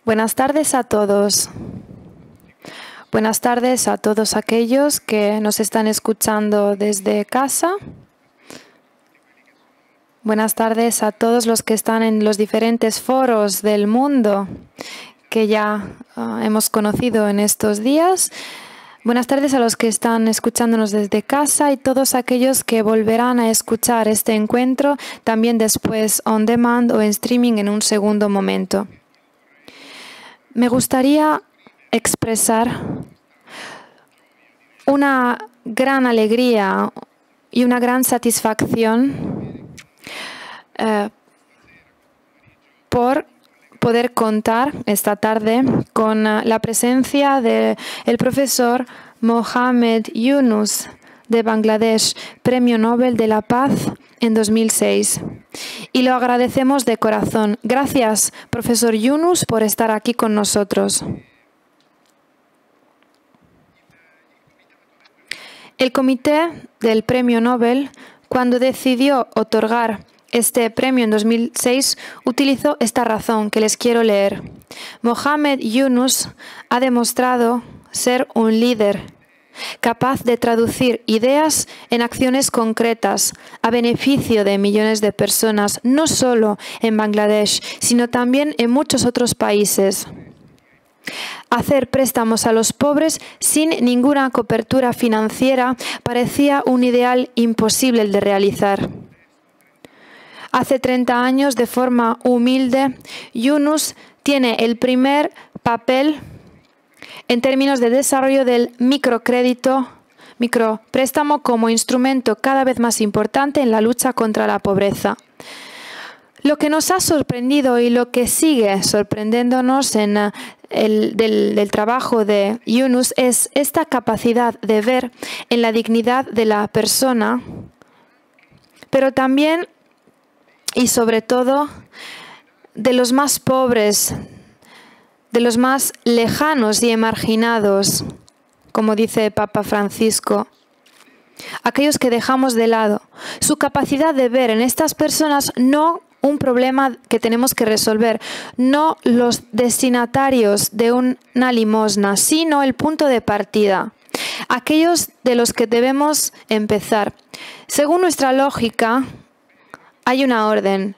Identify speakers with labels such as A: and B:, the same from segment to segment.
A: Buenas tardes a todos. Buenas tardes a todos aquellos que nos están escuchando desde casa. Buenas tardes a todos los que están en los diferentes foros del mundo que ya hemos conocido en estos días. Buenas tardes a los que están escuchándonos desde casa y todos aquellos que volverán a escuchar este encuentro también después on demand o en streaming en un segundo momento. Me gustaría expresar una gran alegría y una gran satisfacción por poder contar esta tarde con la presencia del profesor Mohamed Yunus de Bangladesh, Premio Nobel de la Paz en 2006. Y lo agradecemos de corazón. Gracias, profesor Yunus, por estar aquí con nosotros. El comité del Premio Nobel, cuando decidió otorgar este premio en 2006, utilizó esta razón que les quiero leer. Mohamed Yunus ha demostrado ser un líder capaz de traducir ideas en acciones concretas a beneficio de millones de personas, no solo en Bangladesh, sino también en muchos otros países. Hacer préstamos a los pobres sin ninguna cobertura financiera parecía un ideal imposible de realizar. Hace 30 años, de forma humilde, Yunus tiene el primer papel en términos de desarrollo del micropréstamo como instrumento cada vez más importante en la lucha contra la pobreza. Lo que nos ha sorprendido y lo que sigue sorprendiéndonos del trabajo de Yunus es esta capacidad de ver en la dignidad de la persona, pero también y sobre todo de los más pobres, de los más lejanos y marginados, como dice Papa Francisco, aquellos que dejamos de lado. Su capacidad de ver en estas personas no un problema que tenemos que resolver, no los destinatarios de una limosna, sino el punto de partida, aquellos de los que debemos empezar. Según nuestra lógica, hay un orden.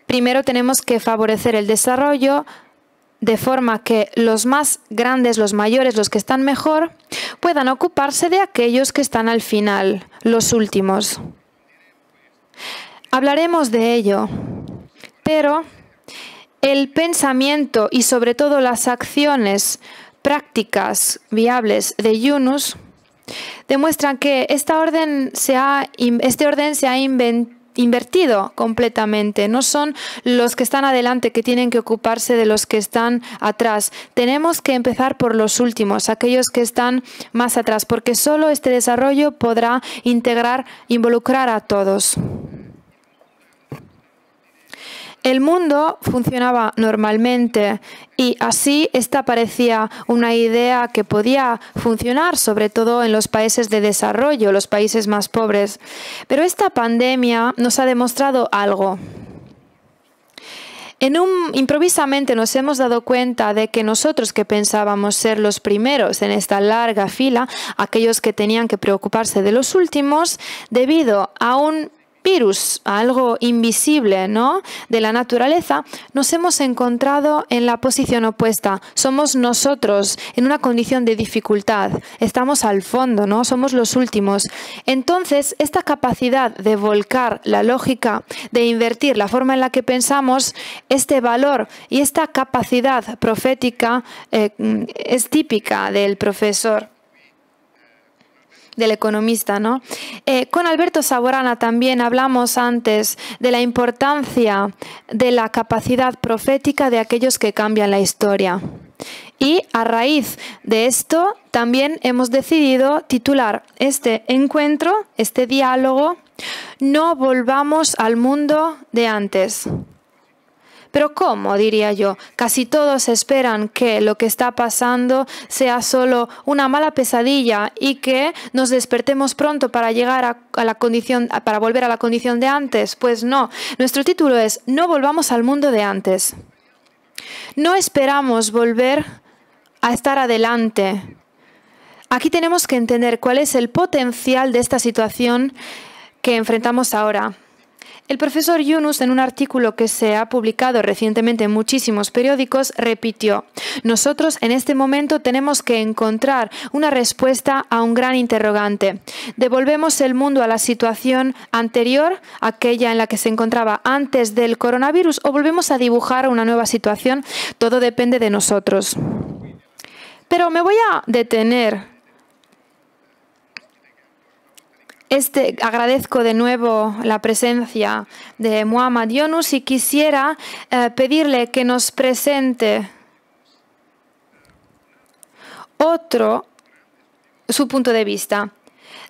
A: Primero tenemos que favorecer el desarrollo de forma que los más grandes, los mayores, los que están mejor, puedan ocuparse de aquellos que están al final, los últimos. Hablaremos de ello, pero el pensamiento y sobre todo las acciones prácticas viables de Yunus demuestran que este orden se ha invertido completamente. No son los que están adelante que tienen que ocuparse de los que están atrás. Tenemos que empezar por los últimos, aquellos que están más atrás, porque solo este desarrollo podrá involucrar a todos. El mundo funcionaba normalmente y así esta parecía una idea que podía funcionar, sobre todo en los países de desarrollo, los países más pobres. Pero esta pandemia nos ha demostrado algo. Improvisamente nos hemos dado cuenta de que nosotros que pensábamos ser los primeros en esta larga fila, aquellos que tenían que preocuparse de los últimos, debido a un virus, algo invisible, ¿no?, de la naturaleza, nos hemos encontrado en la posición opuesta. Somos nosotros en una condición de dificultad. Estamos al fondo, ¿no? Somos los últimos. Entonces, esta capacidad de volcar la lógica, de invertir la forma en la que pensamos, este valor y esta capacidad profética es típica del profesor, del economista, ¿no? Con Alberto Saborana también hablamos antes de la importancia de la capacidad profética de aquellos que cambian la historia. Y a raíz de esto también hemos decidido titular este encuentro, este diálogo, No volvamos al mundo de antes. Pero ¿cómo? Diría yo. Casi todos esperan que lo que está pasando sea solo una mala pesadilla y que nos despertemos pronto para llegar para volver a la condición de antes. Pues no. Nuestro título es No volvamos al mundo de antes. No esperamos volver a estar adelante. Aquí tenemos que entender cuál es el potencial de esta situación que enfrentamos ahora. El profesor Yunus, en un artículo que se ha publicado recientemente en muchísimos periódicos, repitió: nosotros en este momento tenemos que encontrar una respuesta a un gran interrogante. ¿Devolvemos el mundo a la situación anterior, aquella en la que se encontraba antes del coronavirus, o volvemos a dibujar una nueva situación? Todo depende de nosotros. Pero me voy a detener. Agradezco de nuevo la presencia de Muhammad Yunus y quisiera pedirle que nos presente su punto de vista.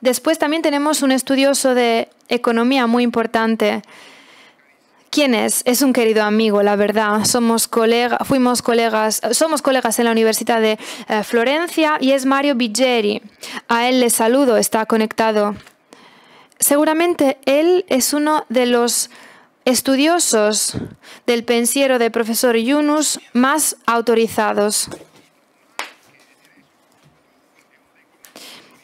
A: Después también tenemos un estudioso de economía muy importante. ¿Quién es? Es un querido amigo, la verdad. Somos colegas en la Universidad de Florencia y es Mario Biggeri. A él le saludo, está conectado. Seguramente él es uno de los estudiosos del pensiero del profesor Yunus más autorizados.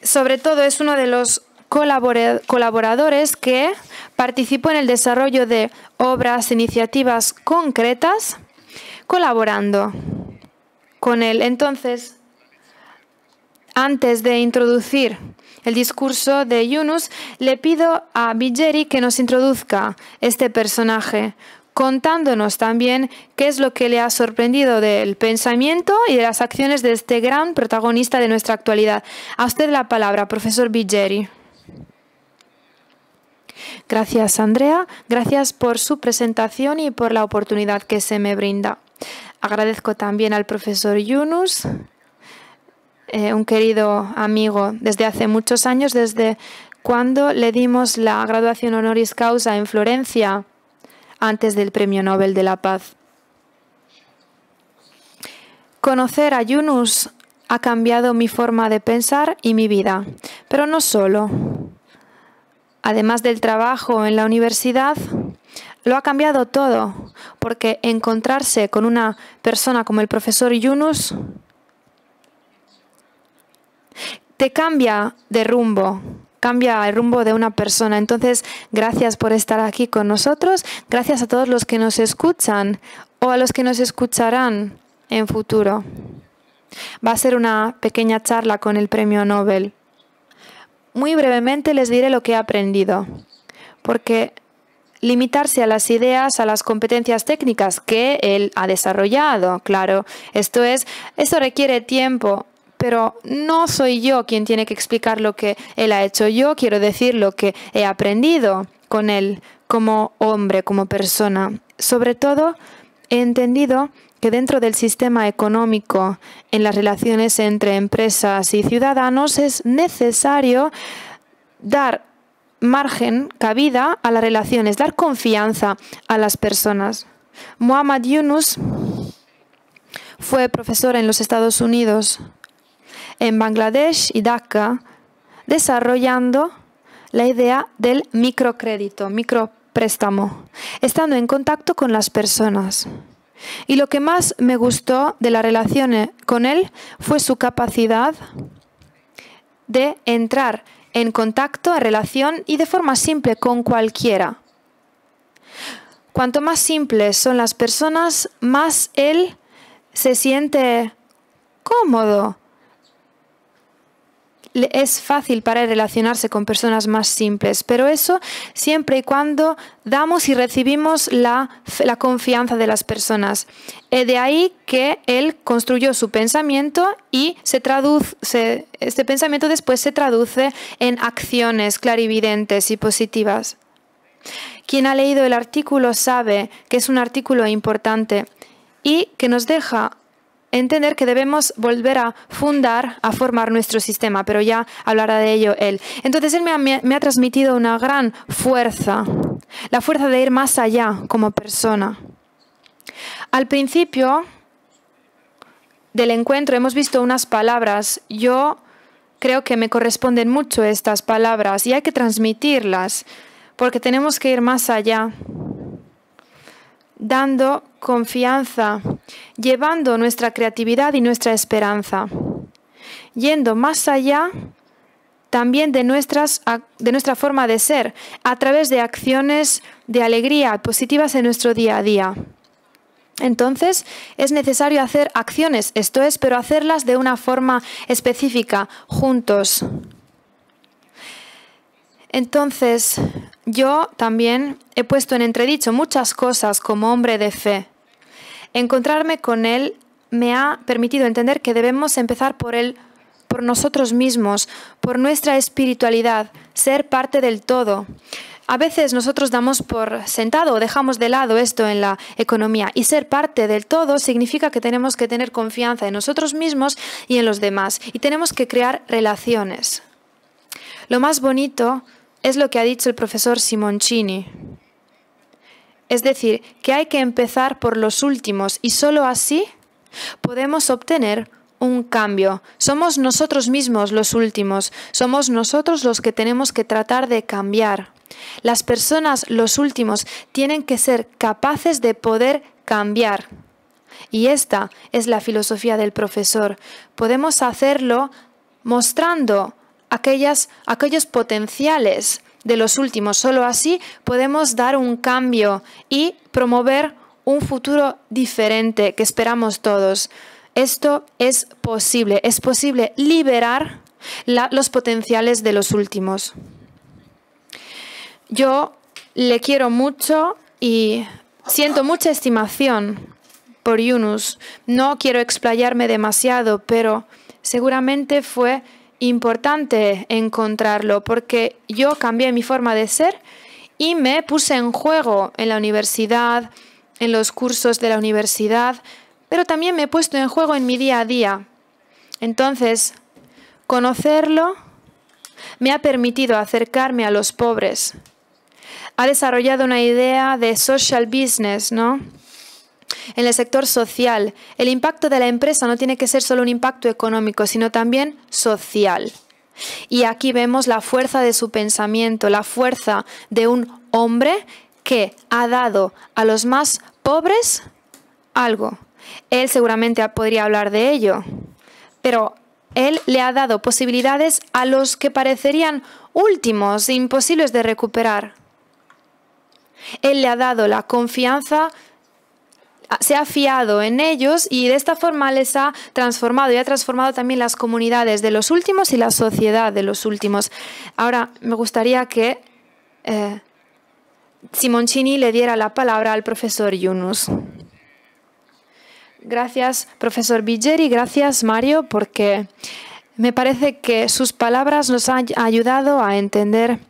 A: Sobre todo es uno de los colaboradores que participó en el desarrollo de obras, iniciativas concretas, colaborando con él. Entonces, antes de introducir el discurso de Yunus, le pido a Biggeri que nos introduzca este personaje, contándonos también qué es lo que le ha sorprendido del pensamiento y de las acciones de este gran protagonista de nuestra actualidad. A usted la palabra, profesor Biggeri. Gracias, Andrea. Gracias por su presentación y por la oportunidad que se me brinda. Agradezco también al profesor Yunus, un querido amigo desde hace muchos años, desde cuando le dimos la graduación honoris causa en Florencia, antes del Premio Nobel de la Paz. Conocer a Yunus ha cambiado mi forma de pensar y mi vida, pero no solo. Además del trabajo en la universidad, lo ha cambiado todo, porque encontrarse con una persona como el profesor Yunus te cambia de rumbo, cambia el rumbo de una persona. Entonces, gracias por estar aquí con nosotros, gracias a todos los que nos escuchan o a los que nos escucharán en futuro. Va a ser una pequeña charla con el Premio Nobel. Muy brevemente les diré lo que he aprendido, porque limitarse a las ideas, a las competencias técnicas que él ha desarrollado, claro, esto requiere tiempo, pero no soy yo quien tiene que explicar lo que él ha hecho. Yo quiero decir lo que he aprendido con él como hombre, como persona. Sobre todo, he entendido que dentro del sistema económico, en las relaciones entre empresas y ciudadanos, es necesario dar margen, cabida a las relaciones, dar confianza a las personas. Muhammad Yunus fue profesor en los Estados Unidos, en Bangladesh y Dhaka, desarrollando la idea del microcrédito, micropréstamo, estando en contacto con las personas. Y lo que más me gustó de la relación con él fue su capacidad de entrar en contacto, en relación y de forma simple con cualquiera. Cuanto más simples son las personas, más él se siente cómodo. Es fácil para él relacionarse con personas más simples, pero eso siempre y cuando damos y recibimos la confianza de las personas. De ahí que él construyó su pensamiento y este pensamiento después se traduce en acciones clarividentes y positivas. Quien ha leído el artículo sabe que es un artículo importante y que nos deja entender que debemos volver a formar nuestro sistema, pero ya hablará de ello él. Entonces él me ha transmitido una gran fuerza, la fuerza de ir más allá como persona. Al principio del encuentro hemos visto unas palabras. Yo creo que me corresponden mucho estas palabras y hay que transmitirlas porque tenemos que ir más allá, dando confianza, llevando nuestra creatividad y nuestra esperanza, yendo más allá también de nuestra forma de ser, a través de acciones de alegría positivas en nuestro día a día. Entonces, es necesario hacer acciones, esto es, pero hacerlas de una forma específica, juntos. Entonces, yo también he puesto en entredicho muchas cosas como hombre de fe. Encontrarme con él me ha permitido entender que debemos empezar por nosotros mismos, por nuestra espiritualidad, ser parte del todo. A veces nosotros damos por sentado o dejamos de lado esto en la economía, y ser parte del todo significa que tenemos que tener confianza en nosotros mismos y en los demás, y tenemos que crear relaciones. Lo más bonito es lo que ha dicho el profesor Simoncini. Es decir, que hay que empezar por los últimos y solo así podemos obtener un cambio. Somos nosotros mismos los últimos, somos nosotros los que tenemos que tratar de cambiar. Las personas, los últimos, tienen que ser capaces de poder cambiar. Y esta es la filosofía del profesor. Podemos hacerlo mostrando aquellos potenciales de los últimos. Solo así podemos dar un cambio y promover un futuro diferente que esperamos todos. Esto es posible liberar los potenciales de los últimos. Yo le quiero mucho y siento mucha estimación por Yunus. No quiero explayarme demasiado, pero seguramente fue importante encontrarlo porque yo cambié mi forma de ser y me puse en juego en la universidad, en los cursos de la universidad, pero también me he puesto en juego en mi día a día. Entonces, conocerlo me ha permitido acercarme a los pobres. Ha desarrollado una idea de social business, ¿no? En el sector social, el impacto de la empresa no tiene que ser solo un impacto económico, sino también social. Y aquí vemos la fuerza de su pensamiento, la fuerza de un hombre que ha dado a los más pobres algo. Él seguramente podría hablar de ello, pero él le ha dado posibilidades a los que parecerían últimos e imposibles de recuperar. Él le ha dado la confianza, se ha fiado en ellos y de esta forma les ha transformado y ha transformado también las comunidades de los últimos y la sociedad de los últimos. Ahora me gustaría que Simoncini le diera la palabra al profesor Yunus. Gracias, profesor Biggeri, gracias, Mario, porque me parece que sus palabras nos han ayudado a entender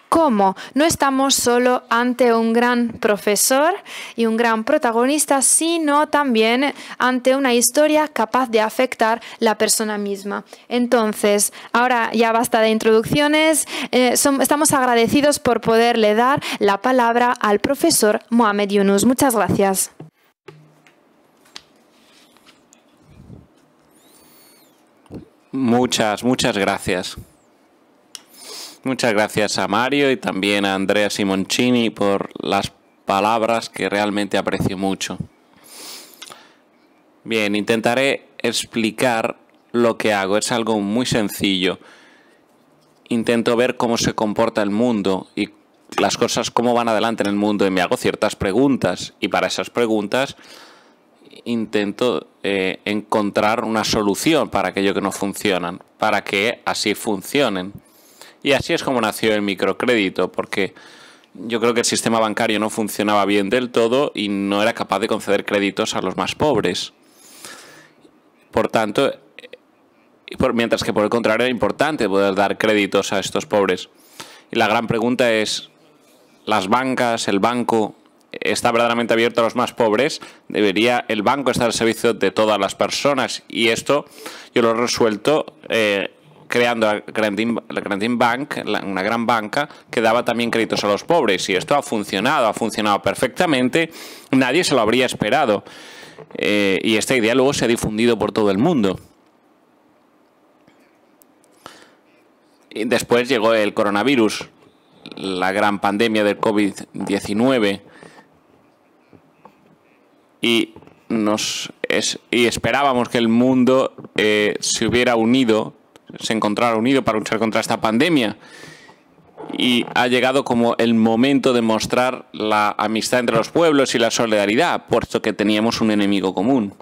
A: cómo no estamos solo ante un gran profesor y un gran protagonista, sino también ante una historia capaz de afectar la persona misma. Entonces, ahora ya basta de introducciones. Estamos agradecidos por poderle dar la palabra al profesor Mohamed Yunus. Muchas gracias.
B: Muchas gracias. Muchas gracias a Mario y también a Andrea Simoncini por las palabras que realmente aprecio mucho. Bien, intentaré explicar lo que hago. Es algo muy sencillo. Intento ver cómo se comporta el mundo y las cosas cómo van adelante en el mundo y me hago ciertas preguntas y para esas preguntas intento encontrar una solución para aquello que no funcionan, para que así funcionen. Y así es como nació el microcrédito, porque yo creo que el sistema bancario no funcionaba bien del todo y no era capaz de conceder créditos a los más pobres. Por tanto, mientras que por el contrario era importante poder dar créditos a estos pobres. Y la gran pregunta es, ¿las bancas, el banco, está verdaderamente abierto a los más pobres? ¿Debería el banco estar al servicio de todas las personas? Y esto yo lo he resuelto creando la Grantin Bank, una gran banca que daba también créditos a los pobres. Y esto ha funcionado perfectamente. Nadie se lo habría esperado. Y esta idea luego se ha difundido por todo el mundo. Y después llegó el coronavirus, la gran pandemia del COVID-19, y esperábamos que el mundo se hubiera unido, se encontrara unido para luchar contra esta pandemia. Y ha llegado como el momento de mostrar la amistad entre los pueblos y la solidaridad, puesto que teníamos un enemigo común.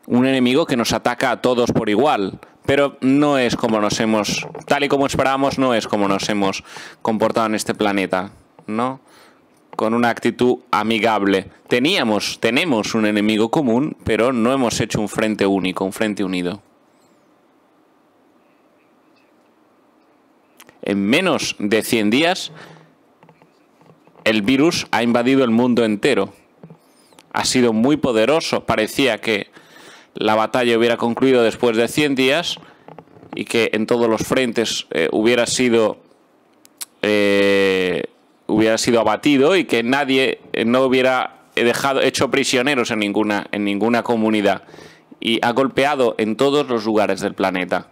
B: Un enemigo que nos ataca a todos por igual, pero no es como tal y como esperábamos, no es como nos hemos comportado en este planeta, ¿no? Con una actitud amigable. Tenemos un enemigo común, pero no hemos hecho un frente único, un frente unido. En menos de 100 días, el virus ha invadido el mundo entero. Ha sido muy poderoso. Parecía que la batalla hubiera concluido después de 100 días y que en todos los frentes hubiera sido abatido y que nadie no hubiera hecho prisioneros en ninguna comunidad. Y ha golpeado en todos los lugares del planeta.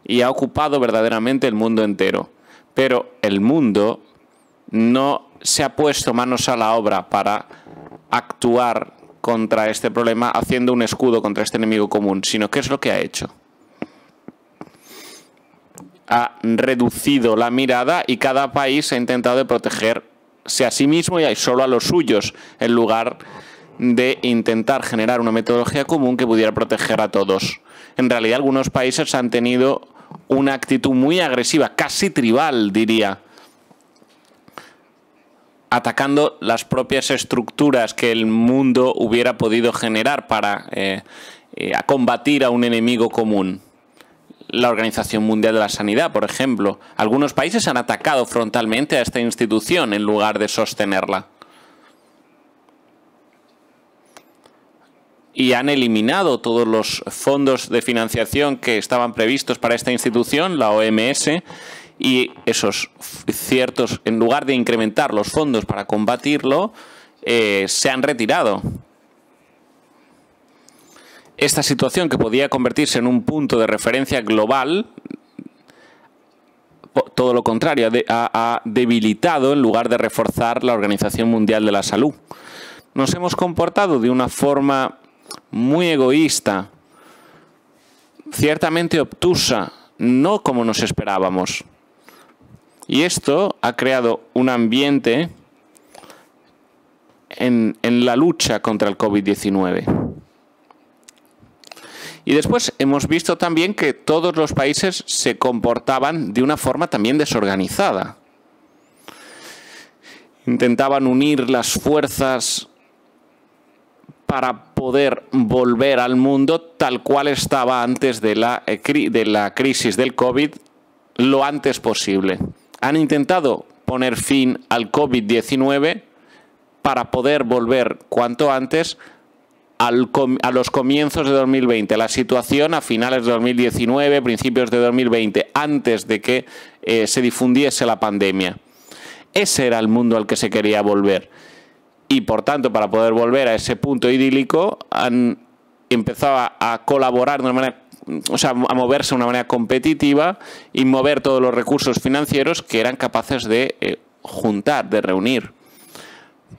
B: Y ha ocupado verdaderamente el mundo entero. Pero el mundo no se ha puesto manos a la obra para actuar contra este problema, haciendo un escudo contra este enemigo común, sino ¿qué es lo que ha hecho? Ha reducido la mirada y cada país ha intentado de protegerse a sí mismo y solo a los suyos, en lugar de intentar generar una metodología común que pudiera proteger a todos. En realidad, algunos países han tenido una actitud muy agresiva, casi tribal, diría, atacando las propias estructuras que el mundo hubiera podido generar para combatir a un enemigo común. La Organización Mundial de la Sanidad, por ejemplo. Algunos países han atacado frontalmente a esta institución en lugar de sostenerla. Y han eliminado todos los fondos de financiación que estaban previstos para esta institución, la OMS, y esos ciertos, en lugar de incrementar los fondos para combatirlo, se han retirado. Esta situación, que podía convertirse en un punto de referencia global, todo lo contrario, ha debilitado en lugar de reforzar la Organización Mundial de la Salud. Nos hemos comportado de una forma muy egoísta, ciertamente obtusa, no como nos esperábamos. Y esto ha creado un ambiente en la lucha contra el COVID-19. Y después hemos visto también que todos los países se comportaban de una forma también desorganizada. Intentaban unir las fuerzas para poder volver al mundo tal cual estaba antes de la crisis del COVID lo antes posible. Han intentado poner fin al COVID-19 para poder volver cuanto antes a los comienzos de 2020, la situación a finales de 2019, principios de 2020, antes de que se difundiese la pandemia. Ese era el mundo al que se quería volver. Y por tanto, para poder volver a ese punto idílico, han empezado a colaborar de una manera, a moverse de una manera competitiva y mover todos los recursos financieros que eran capaces de juntar, de reunir,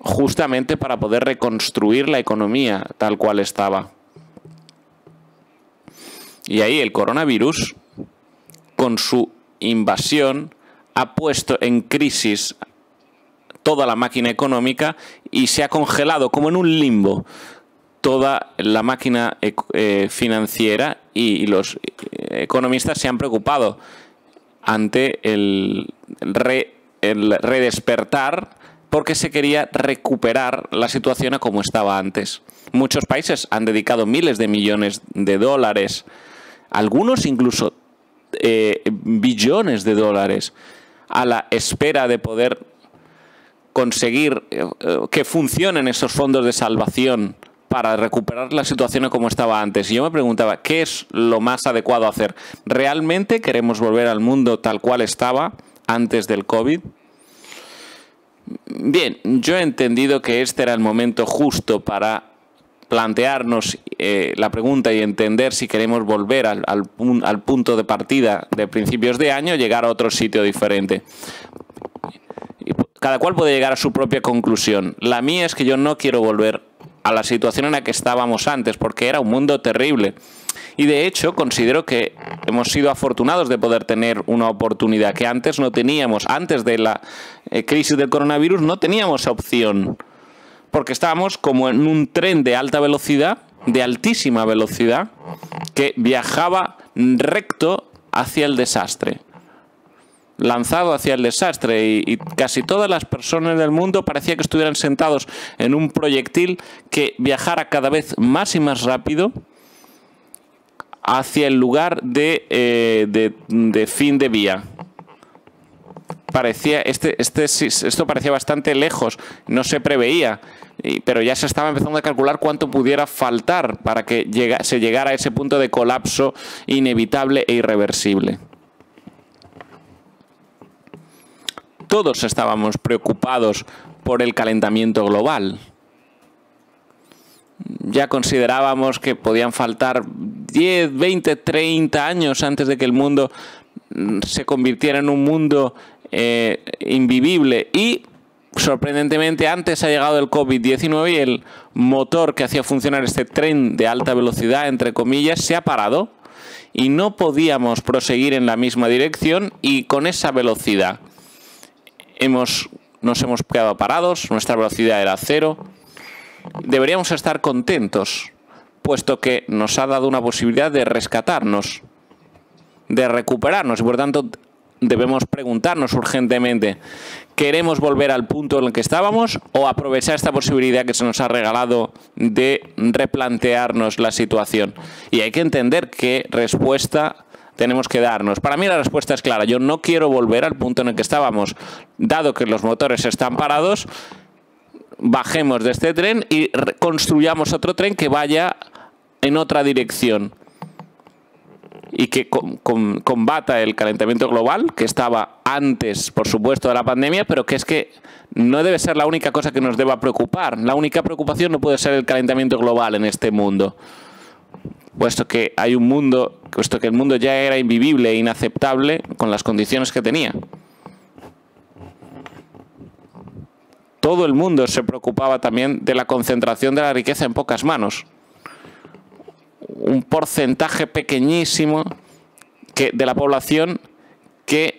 B: justamente para poder reconstruir la economía tal cual estaba. Y ahí el coronavirus, con su invasión, ha puesto en crisis toda la máquina económica y se ha congelado como en un limbo toda la máquina financiera, y los economistas se han preocupado ante el redespertar, porque se quería recuperar la situación a como estaba antes. Muchos países han dedicado miles de millones de dólares, algunos incluso billones de dólares, a la espera de poder conseguir que funcionen esos fondos de salvación para recuperar la situación a como estaba antes. Y yo me preguntaba, ¿qué es lo más adecuado a hacer? ¿Realmente queremos volver al mundo tal cual estaba antes del COVID? Bien, yo he entendido que este era el momento justo para plantearnos la pregunta y entender si queremos volver al punto de partida de principios de año, llegar a otro sitio diferente. Cada cual puede llegar a su propia conclusión. La mía es que yo no quiero volver a la situación en la que estábamos antes, porque era un mundo terrible. Y de hecho considero que hemos sido afortunados de poder tener una oportunidad que antes no teníamos. Antes de la crisis del coronavirus no teníamos opción, porque estábamos como en un tren de alta velocidad, de altísima velocidad, que viajaba recto hacia el desastre. Lanzado hacia el desastre, y casi todas las personas del mundo parecía que estuvieran sentados en un proyectil que viajara cada vez más y más rápido hacia el lugar de fin de vía. Parecía esto parecía bastante lejos, no se preveía, pero ya se estaba empezando a calcular cuánto pudiera faltar para que se llegara a ese punto de colapso inevitable e irreversible. Todos estábamos preocupados por el calentamiento global. Ya considerábamos que podían faltar 10, 20, 30 años antes de que el mundo se convirtiera en un mundo invivible, y sorprendentemente antes ha llegado el COVID-19 y el motor que hacía funcionar este tren de alta velocidad, entre comillas, se ha parado y no podíamos proseguir en la misma dirección y con esa velocidad. Nos hemos quedado parados, nuestra velocidad era cero. Deberíamos estar contentos, puesto que nos ha dado una posibilidad de rescatarnos, de recuperarnos, y por tanto debemos preguntarnos urgentemente: ¿queremos volver al punto en el que estábamos o aprovechar esta posibilidad que se nos ha regalado de replantearnos la situación? Y hay que entender qué respuesta tenemos que darnos. Para mí la respuesta es clara: yo no quiero volver al punto en el que estábamos. Dado que los motores están parados, bajemos de este tren y construyamos otro tren que vaya en otra dirección y que combata el calentamiento global, que estaba antes, por supuesto, de la pandemia, pero que es que no debe ser la única cosa que nos deba preocupar. La única preocupación no puede ser el calentamiento global en este mundo, puesto que el mundo ya era invivible e inaceptable con las condiciones que tenía. Todo el mundo se preocupaba también de la concentración de la riqueza en pocas manos. Un porcentaje pequeñísimo de la población que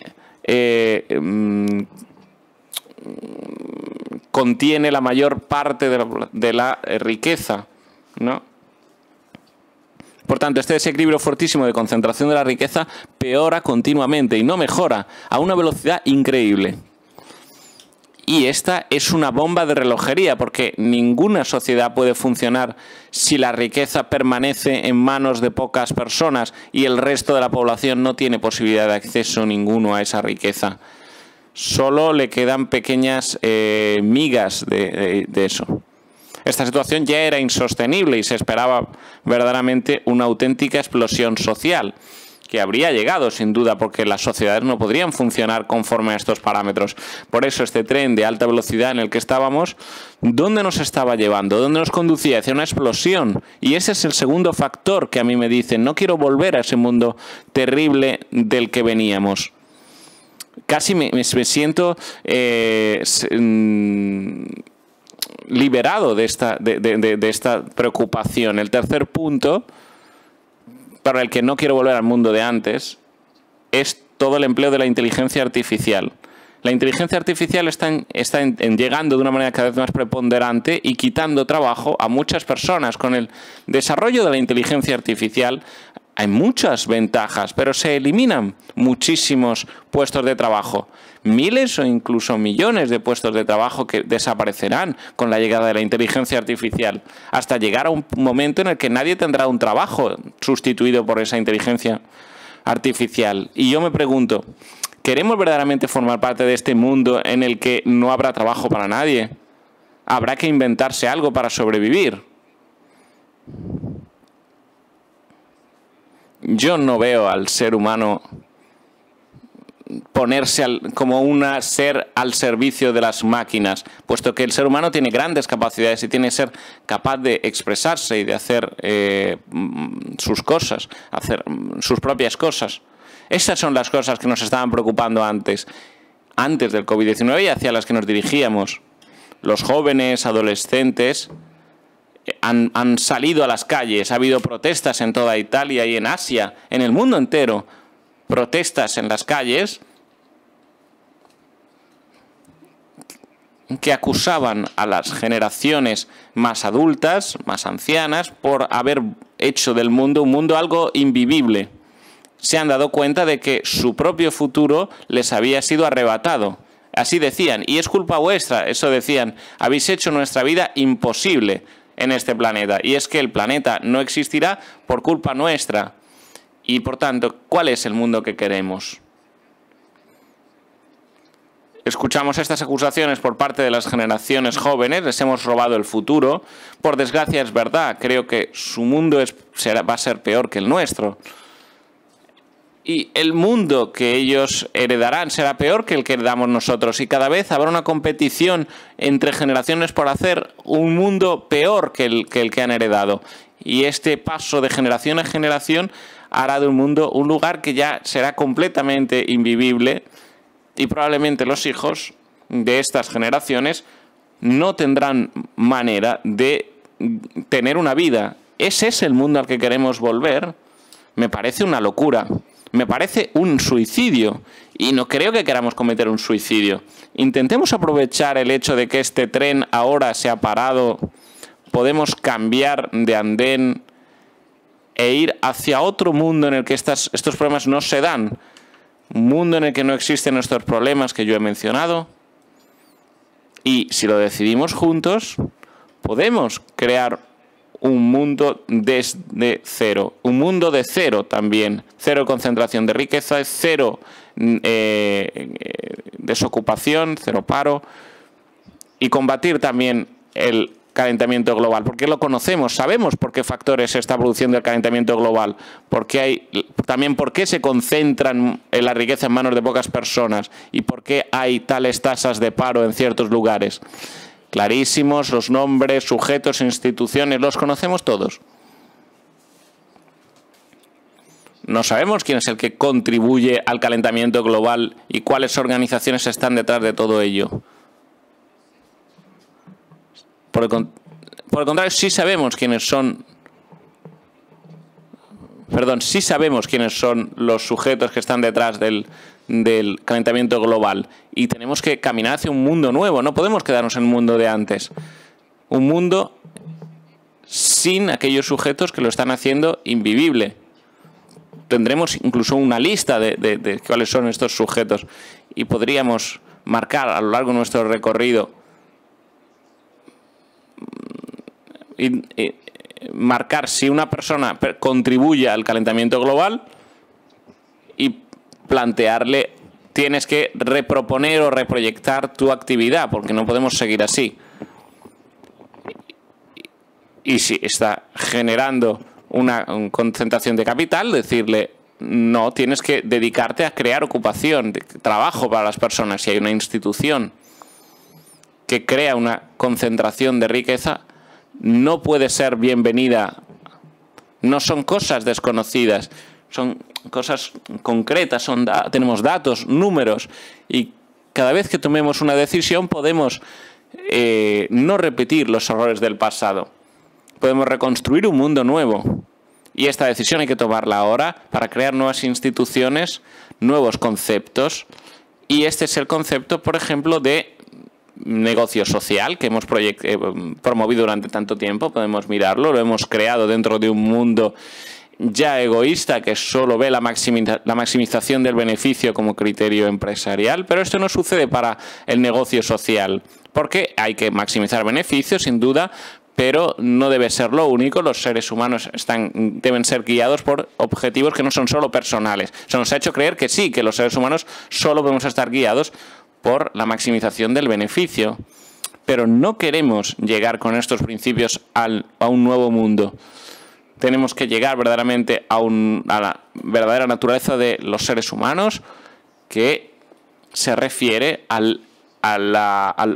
B: contiene la mayor parte de la riqueza, ¿no? Por tanto, este desequilibrio fortísimo de concentración de la riqueza peora continuamente y no mejora, a una velocidad increíble. Y esta es una bomba de relojería, porque ninguna sociedad puede funcionar si la riqueza permanece en manos de pocas personas y el resto de la población no tiene posibilidad de acceso ninguno a esa riqueza. Solo le quedan pequeñas migas de eso. Esta situación ya era insostenible y se esperaba verdaderamente una auténtica explosión social, que habría llegado sin duda, porque las sociedades no podrían funcionar conforme a estos parámetros. Por eso este tren de alta velocidad en el que estábamos, ¿dónde nos estaba llevando? ¿Dónde nos conducía? Hacia una explosión. Y ese es el segundo factor que a mí me dicen: no quiero volver a ese mundo terrible del que veníamos. Casi me siento liberado de esta preocupación. El tercer punto, para el que no quiero volver al mundo de antes, es todo el empleo de la inteligencia artificial. La inteligencia artificial está llegando de una manera cada vez más preponderante y quitando trabajo a muchas personas. Con el desarrollo de la inteligencia artificial hay muchas ventajas, pero se eliminan muchísimos puestos de trabajo. Miles o incluso millones de puestos de trabajo que desaparecerán con la llegada de la inteligencia artificial, hasta llegar a un momento en el que nadie tendrá un trabajo sustituido por esa inteligencia artificial. Y yo me pregunto, ¿queremos verdaderamente formar parte de este mundo en el que no habrá trabajo para nadie? ¿Habrá que inventarse algo para sobrevivir? Yo no veo al ser humano ponerse como un ser al servicio de las máquinas, puesto que el ser humano tiene grandes capacidades y tiene que ser capaz de expresarse y de hacer sus cosas, hacer sus propias cosas. Esas son las cosas que nos estaban preocupando antes del COVID-19 y hacia las que nos dirigíamos. Los jóvenes, adolescentes han salido a las calles, ha habido protestas en toda Italia y en Asia, en el mundo entero, protestas en las calles que acusaban a las generaciones más adultas, más ancianas, por haber hecho del mundo un mundo algo invivible. Se han dado cuenta de que su propio futuro les había sido arrebatado. Así decían, y es culpa vuestra, eso decían, habéis hecho nuestra vida imposible en este planeta. Y es que el planeta no existirá por culpa nuestra. Y por tanto, ¿cuál es el mundo que queremos? Escuchamos estas acusaciones por parte de las generaciones jóvenes, les hemos robado el futuro. Por desgracia es verdad, creo que su mundo va a ser peor que el nuestro. Y el mundo que ellos heredarán será peor que el que heredamos nosotros. Y cada vez habrá una competición entre generaciones por hacer un mundo peor que el que han heredado. Y este paso de generación en generación hará de un mundo un lugar que ya será completamente invivible. Y probablemente los hijos de estas generaciones no tendrán manera de tener una vida. ¿Ese es el mundo al que queremos volver? Me parece una locura. Me parece un suicidio y no creo que queramos cometer un suicidio. Intentemos aprovechar el hecho de que este tren ahora se ha parado, podemos cambiar de andén e ir hacia otro mundo en el que estos problemas no se dan. Un mundo en el que no existen estos problemas que yo he mencionado. Y si lo decidimos juntos, podemos crear un mundo desde cero. Un mundo de cero también. Cero concentración de riqueza, cero desocupación, cero paro. Y combatir también el calentamiento global, porque lo conocemos, sabemos por qué factores se está produciendo el calentamiento global, también por qué se concentran la riqueza en manos de pocas personas y por qué hay tales tasas de paro en ciertos lugares. Clarísimos los nombres, sujetos, instituciones, los conocemos todos. No sabemos quién es el que contribuye al calentamiento global y cuáles organizaciones están detrás de todo ello. Por el contrario, sí sabemos quiénes son. Sí sabemos quiénes son los sujetos que están detrás del calentamiento global. Y tenemos que caminar hacia un mundo nuevo. No podemos quedarnos en el mundo de antes. Un mundo sin aquellos sujetos que lo están haciendo invivible. Tendremos incluso una lista de cuáles son estos sujetos. Y podríamos marcar a lo largo de nuestro recorrido marcar si una persona contribuye al calentamiento global y plantearle, tienes que reproponer o reproyectar tu actividad, porque no podemos seguir así. Y si está generando una concentración de capital, decirle, no, tienes que dedicarte a crear ocupación, trabajo para las personas. Si hay una institución que crea una concentración de riqueza, no puede ser bienvenida. No son cosas desconocidas, son cosas concretas, tenemos datos, números, y cada vez que tomemos una decisión podemos no repetir los errores del pasado. Podemos reconstruir un mundo nuevo. Y esta decisión hay que tomarla ahora para crear nuevas instituciones, nuevos conceptos. Y este es el concepto, por ejemplo, de negocio social que hemos promovido durante tanto tiempo. Podemos mirarlo, lo hemos creado dentro de un mundo ya egoísta que solo ve la maximización del beneficio como criterio empresarial, pero esto no sucede para el negocio social, porque hay que maximizar beneficios, sin duda, pero no debe ser lo único. Los seres humanos deben ser guiados por objetivos que no son solo personales. Se nos ha hecho creer que sí, que los seres humanos solo podemos estar guiados por la maximización del beneficio. Pero no queremos llegar con estos principios a un nuevo mundo. Tenemos que llegar verdaderamente a la verdadera naturaleza de los seres humanos que se refiere al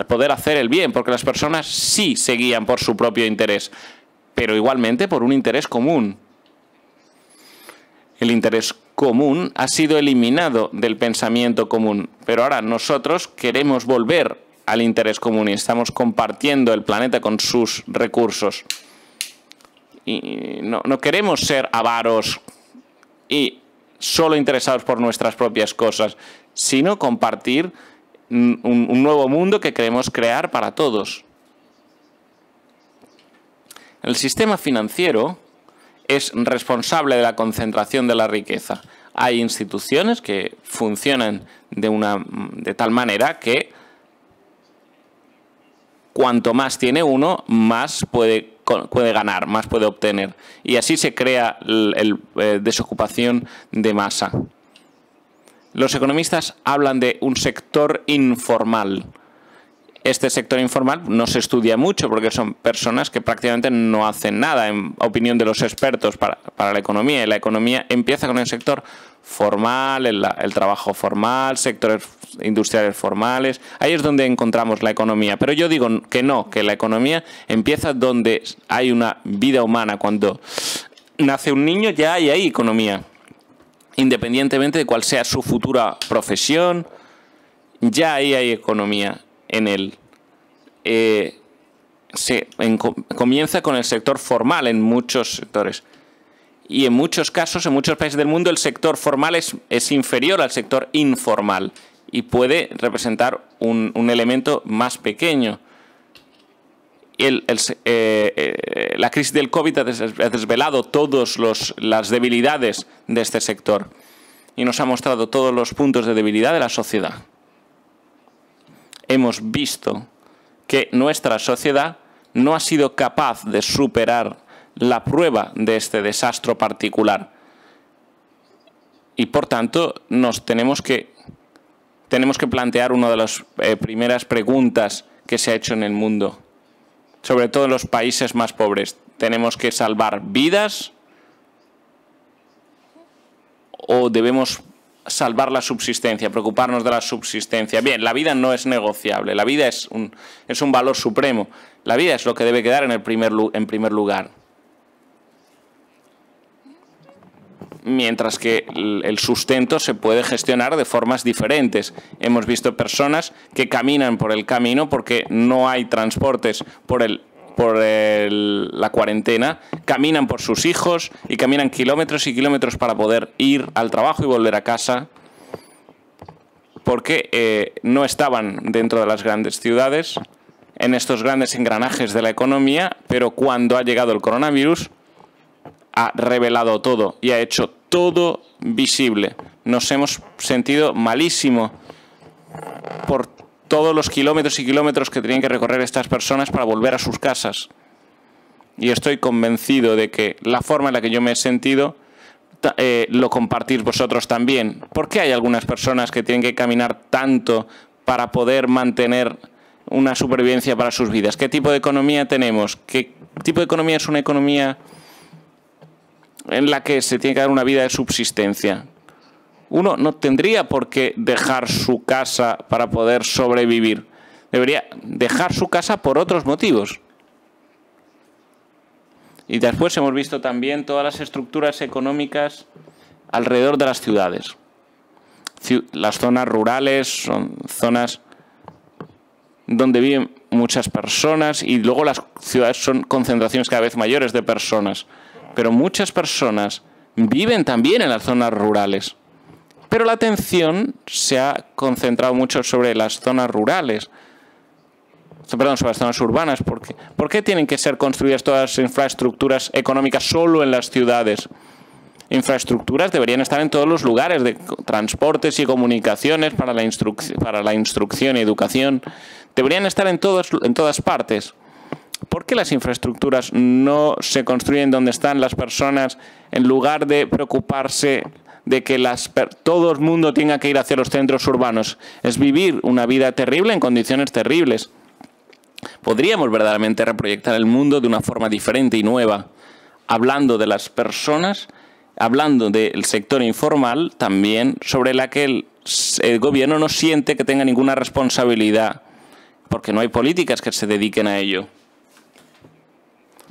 B: poder hacer el bien, porque las personas sí se guían por su propio interés, pero igualmente por un interés común. El interés común ha sido eliminado del pensamiento común, pero ahora nosotros queremos volver al interés común y estamos compartiendo el planeta con sus recursos. Y no queremos ser avaros y solo interesados por nuestras propias cosas, sino compartir un nuevo mundo que queremos crear para todos. El sistema financiero es responsable de la concentración de la riqueza. Hay instituciones que funcionan de tal manera que cuanto más tiene uno, más puede ganar, más puede obtener. Y así se crea desocupación de masa. Los economistas hablan de un sector informal. Este sector informal no se estudia mucho porque son personas que prácticamente no hacen nada, en opinión de los expertos, para la economía. Y la economía empieza con el sector formal, el trabajo formal, sectores industriales formales. Ahí es donde encontramos la economía. Pero yo digo que no, que la economía empieza donde hay una vida humana. Cuando nace un niño ya hay ahí economía. Independientemente de cuál sea su futura profesión, ya ahí hay economía en él. Comienza con el sector formal en muchos sectores. Y en muchos casos, en muchos países del mundo, el sector formal es inferior al sector informal y puede representar un elemento más pequeño. La crisis del COVID ha desvelado todas las debilidades de este sector y nos ha mostrado todos los puntos de debilidad de la sociedad. Hemos visto que nuestra sociedad no ha sido capaz de superar la prueba de este desastre particular y por tanto tenemos que plantear una de las primeras preguntas que se ha hecho en el mundo, sobre todo en los países más pobres. ¿Tenemos que salvar vidas o debemos salvar la subsistencia, preocuparnos de la subsistencia? Bien, la vida no es negociable, la vida es un valor supremo. La vida es lo que debe quedar en primer lugar. Mientras que el sustento se puede gestionar de formas diferentes. Hemos visto personas que caminan por el camino porque no hay transportes por la cuarentena, caminan por sus hijos y caminan kilómetros y kilómetros para poder ir al trabajo y volver a casa porque no estaban dentro de las grandes ciudades, en estos grandes engranajes de la economía, pero cuando ha llegado el coronavirus ha revelado todo y ha hecho todo visible. Nos hemos sentido malísimo por todos los kilómetros y kilómetros que tenían que recorrer estas personas para volver a sus casas. Y estoy convencido de que la forma en la que yo me he sentido lo compartís vosotros también. ¿Por qué hay algunas personas que tienen que caminar tanto para poder mantener una supervivencia para sus vidas? ¿Qué tipo de economía tenemos? ¿Qué tipo de economía es una economía en la que se tiene que dar una vida de subsistencia? Uno no tendría por qué dejar su casa para poder sobrevivir. Debería dejar su casa por otros motivos. Y después hemos visto también todas las estructuras económicas alrededor de las ciudades. Las zonas rurales son zonas donde viven muchas personas y luego las ciudades son concentraciones cada vez mayores de personas. Pero muchas personas viven también en las zonas rurales. Pero la atención se ha concentrado mucho sobre las zonas rurales. Perdón, sobre las zonas urbanas. ¿Por qué tienen que ser construidas todas las infraestructuras económicas solo en las ciudades? Infraestructuras deberían estar en todos los lugares de transportes y comunicaciones para la instrucción y educación. Deberían estar en todas partes. ¿Por qué las infraestructuras no se construyen donde están las personas en lugar de preocuparse de que todo el mundo tenga que ir hacia los centros urbanos? Es vivir una vida terrible en condiciones terribles. Podríamos verdaderamente reproyectar el mundo de una forma diferente y nueva, hablando de las personas, hablando del sector informal también, sobre la que el gobierno no siente que tenga ninguna responsabilidad, porque no hay políticas que se dediquen a ello.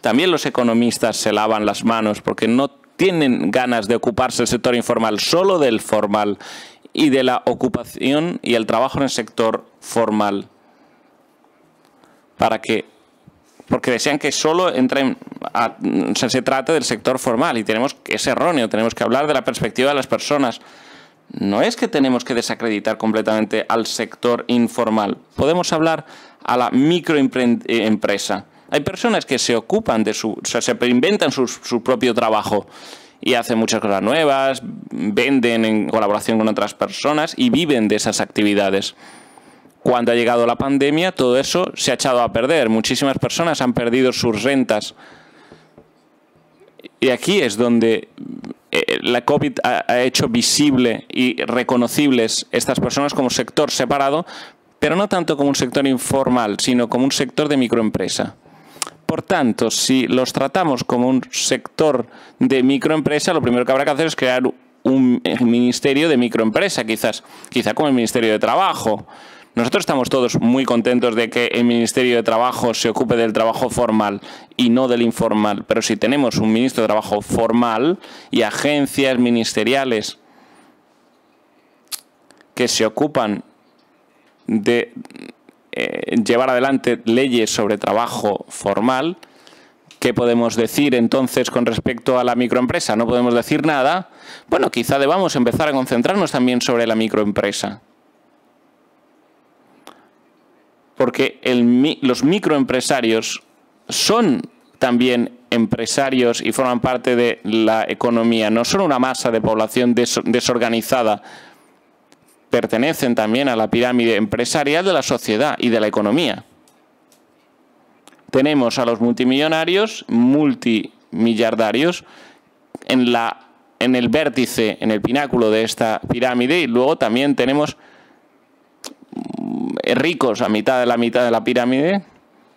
B: También los economistas se lavan las manos porque no tienen ganas de ocuparse del sector informal, solo del formal, y de la ocupación y el trabajo en el sector formal. Porque desean que solo se trate del sector formal, y es erróneo, tenemos que hablar de la perspectiva de las personas. No es que tenemos que desacreditar completamente al sector informal, podemos hablar a la microempresa. Hay personas que se ocupan se inventan su propio trabajo y hacen muchas cosas nuevas, venden en colaboración con otras personas y viven de esas actividades. Cuando ha llegado la pandemia, todo eso se ha echado a perder. Muchísimas personas han perdido sus rentas. Y aquí es donde la COVID ha hecho visible y reconocibles estas personas como sector separado, pero no tanto como un sector informal, sino como un sector de microempresa. Por tanto, si los tratamos como un sector de microempresa, lo primero que habrá que hacer es crear un ministerio de microempresa, quizá como el Ministerio de Trabajo. Nosotros estamos todos muy contentos de que el Ministerio de Trabajo se ocupe del trabajo formal y no del informal. Pero si tenemos un ministro de Trabajo formal y agencias ministeriales que se ocupan de llevar adelante leyes sobre trabajo formal, ¿qué podemos decir entonces con respecto a la microempresa? No podemos decir nada. Bueno, quizá debamos empezar a concentrarnos también sobre la microempresa. Porque los microempresarios son también empresarios y forman parte de la economía. No son una masa de población desorganizada. Pertenecen también a la pirámide empresarial de la sociedad y de la economía. Tenemos a los multimillonarios, multimillardarios, en el vértice, en el pináculo de esta pirámide, y luego también tenemos ricos a mitad de la pirámide,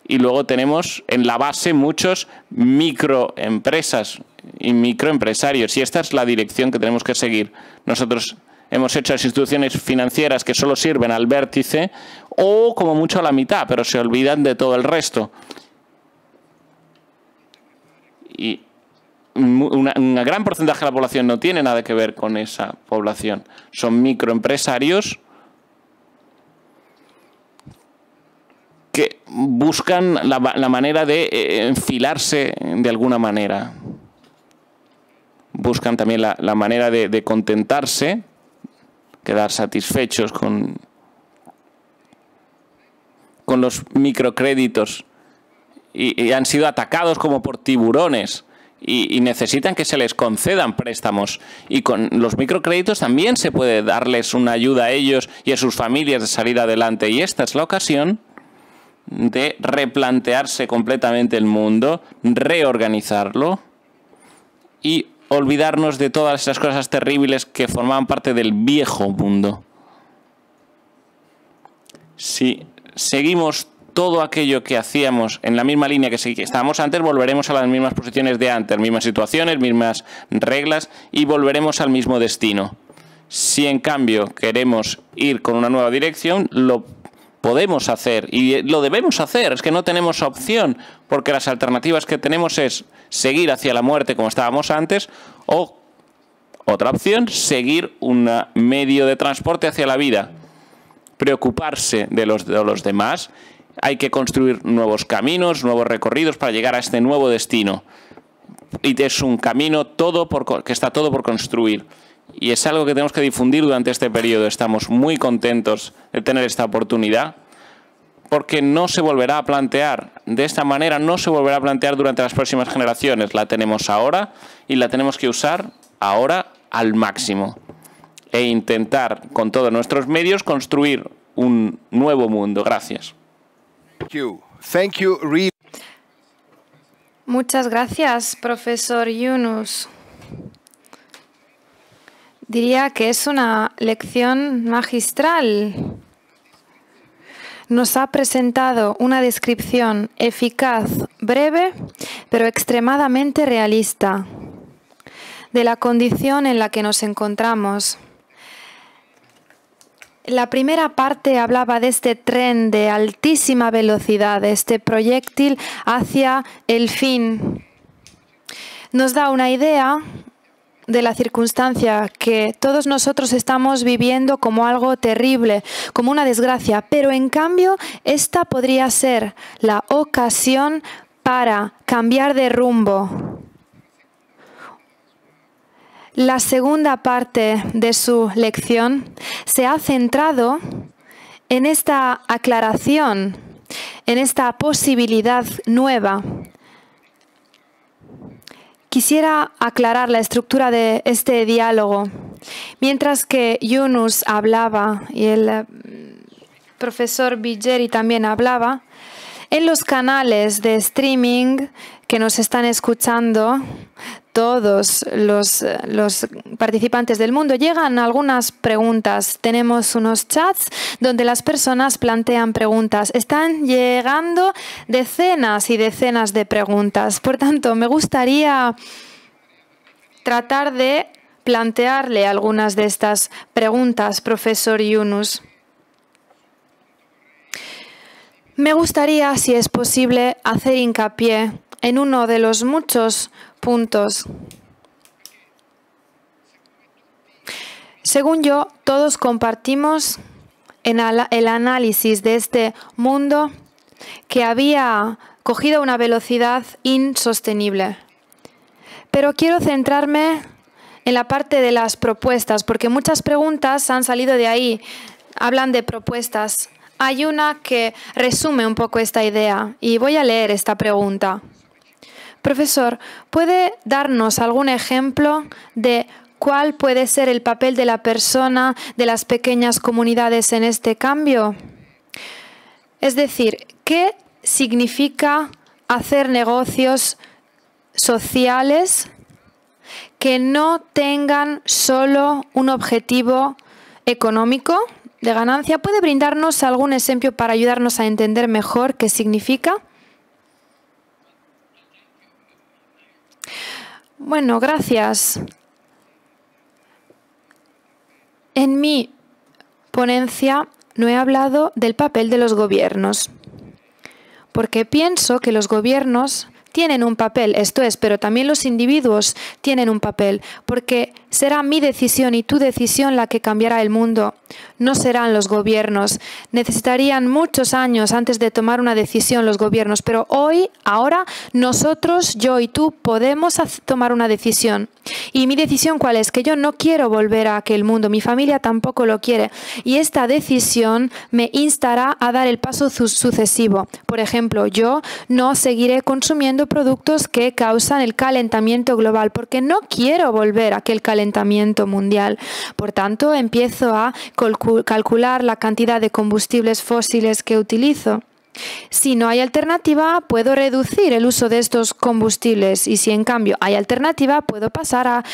B: y luego tenemos en la base muchos microempresas y microempresarios, y esta es la dirección que tenemos que seguir. Nosotros hemos hecho las instituciones financieras que solo sirven al vértice o como mucho a la mitad, pero se olvidan de todo el resto. Y un gran porcentaje de la población no tiene nada que ver con esa población. Son microempresarios que buscan la manera de enfilarse de alguna manera. Buscan también la manera de contentarse, quedar satisfechos con los microcréditos y han sido atacados como por tiburones y necesitan que se les concedan préstamos. Y con los microcréditos también se puede darles una ayuda a ellos y a sus familias de salir adelante. Y esta es la ocasión de replantearse completamente el mundo, reorganizarlo y olvidarnos de todas esas cosas terribles que formaban parte del viejo mundo. Si seguimos todo aquello que hacíamos en la misma línea que estábamos antes, volveremos a las mismas posiciones de antes, mismas situaciones, mismas reglas, y volveremos al mismo destino. Si en cambio queremos ir con una nueva dirección, lo podemos hacer y lo debemos hacer. Es que no tenemos opción, porque las alternativas que tenemos es seguir hacia la muerte como estábamos antes, o otra opción, seguir un medio de transporte hacia la vida. Preocuparse de los demás. Hay que construir nuevos caminos, nuevos recorridos para llegar a este nuevo destino. Y es un camino que está todo por construir. Y es algo que tenemos que difundir durante este periodo. Estamos muy contentos de tener esta oportunidad, porque no se volverá a plantear de esta manera, no se volverá a plantear durante las próximas generaciones. La tenemos ahora y la tenemos que usar ahora al máximo e intentar con todos nuestros medios construir un nuevo mundo. Gracias.
C: Thank you.
A: Muchas gracias, profesor Yunus. Diría que es una lección magistral. Nos ha presentado una descripción eficaz, breve, pero extremadamente realista de la condición en la que nos encontramos. La primera parte hablaba de este tren de altísima velocidad, este proyectil hacia el fin. Nos da una idea de la circunstancia que todos nosotros estamos viviendo como algo terrible, como una desgracia, pero en cambio esta podría ser la ocasión para cambiar de rumbo. La segunda parte de su lección se ha centrado en esta aclaración, en esta posibilidad nueva. Quisiera aclarar la estructura de este diálogo. Mientras que Yunus hablaba y el profesor Vijeri también hablaba, en los canales de streaming que nos están escuchando, todos los participantes del mundo, llegan algunas preguntas. Tenemos unos chats donde las personas plantean preguntas. Están llegando decenas y decenas de preguntas. Por tanto, me gustaría tratar de plantearle algunas de estas preguntas, profesor Yunus. Me gustaría, si es posible, hacer hincapié en uno de los muchos puntos. Según yo, todos compartimos en el análisis de este mundo que había cogido una velocidad insostenible. Pero quiero centrarme en la parte de las propuestas, porque muchas preguntas han salido de ahí, hablan de propuestas. Hay una que resume un poco esta idea y voy a leer esta pregunta. Profesor, ¿puede darnos algún ejemplo de cuál puede ser el papel de la persona, de las pequeñas comunidades en este cambio? Es decir, ¿qué significa hacer negocios sociales que no tengan solo un objetivo económico de ganancia? ¿Puede brindarnos algún ejemplo para ayudarnos a entender mejor qué significa? Bueno, gracias. En mi ponencia no he hablado del papel de los gobiernos, porque pienso que los gobiernos tienen un papel, esto es, pero también los individuos tienen un papel, porque será mi decisión y tu decisión la que cambiará el mundo, no serán los gobiernos. Necesitarían muchos años antes de tomar una decisión los gobiernos, pero hoy, ahora, nosotros, yo y tú, podemos tomar una decisión. ¿Y mi decisión cuál es? Que yo no quiero volver a aquel mundo, mi familia tampoco lo quiere, y esta decisión me instará a dar el paso sucesivo. Por ejemplo, yo no seguiré consumiendo productos que causan el calentamiento global, porque no quiero volver a aquel calentamiento mundial. Por tanto, empiezo a calcular la cantidad de combustibles fósiles que utilizo. Si no hay alternativa, puedo reducir el uso de estos combustibles y si en cambio hay alternativa, puedo pasar a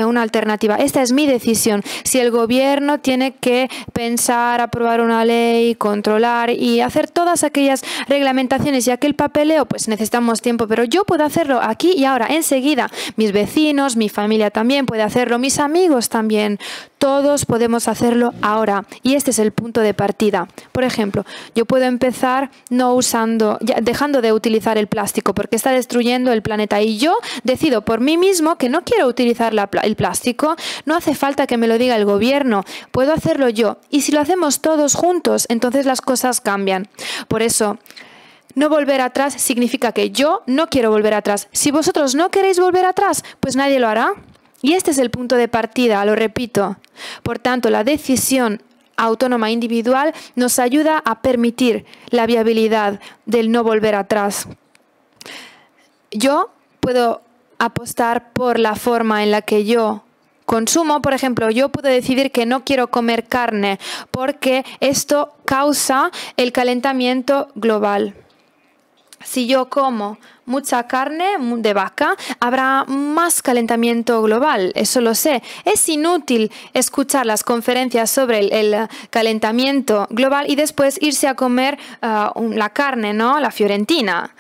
A: una alternativa. Esta es mi decisión. Si el gobierno tiene que pensar, aprobar una ley, controlar y hacer todas aquellas reglamentaciones y aquel papeleo, pues necesitamos tiempo, pero yo puedo hacerlo aquí y ahora, enseguida. Mis vecinos, mi familia también puede hacerlo, mis amigos también. Todos podemos hacerlo ahora y este es el punto de partida. Por ejemplo, yo puedo empezar dejando de utilizar el plástico porque está destruyendo el planeta y yo decido por mí mismo que no quiero utilizar el plástico. No hace falta que me lo diga el gobierno, puedo hacerlo yo y si lo hacemos todos juntos, entonces las cosas cambian. Por eso, no volver atrás significa que yo no quiero volver atrás. Si vosotros no queréis volver atrás, pues nadie lo hará. Y este es el punto de partida, lo repito. Por tanto, la decisión autónoma individual nos ayuda a permitir la viabilidad del no volver atrás. Yo puedo apostar por la forma en la que yo consumo. Por ejemplo, yo puedo decidir que no quiero comer carne porque esto causa el calentamiento global. Si yo como mucha carne de vaca, habrá más calentamiento global, eso lo sé. Es inútil escuchar las conferencias sobre el calentamiento global y después irse a comer la carne, ¿no? La fiorentina.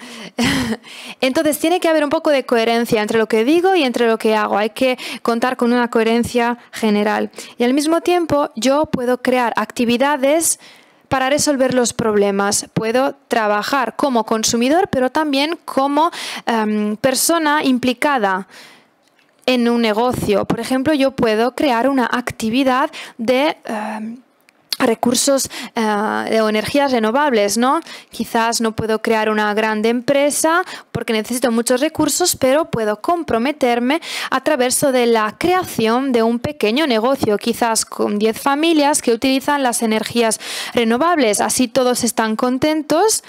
A: Entonces tiene que haber un poco de coherencia entre lo que digo y entre lo que hago. Hay que contar con una coherencia general. Y al mismo tiempo yo puedo crear actividades para resolver los problemas. Puedo trabajar como consumidor, pero también como persona implicada en un negocio. Por ejemplo, yo puedo crear una actividad de recursos o energías renovables, ¿no? Quizás no puedo crear una grande empresa porque necesito muchos recursos, pero puedo comprometerme a través de la creación de un pequeño negocio, quizás con 10 familias que utilizan las energías renovables. Así todos están contentos.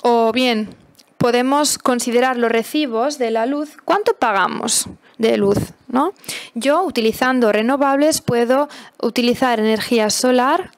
A: O bien, podemos considerar los recibos de la luz. ¿Cuánto pagamos de luz, ¿no? Yo, utilizando renovables, puedo utilizar energía solar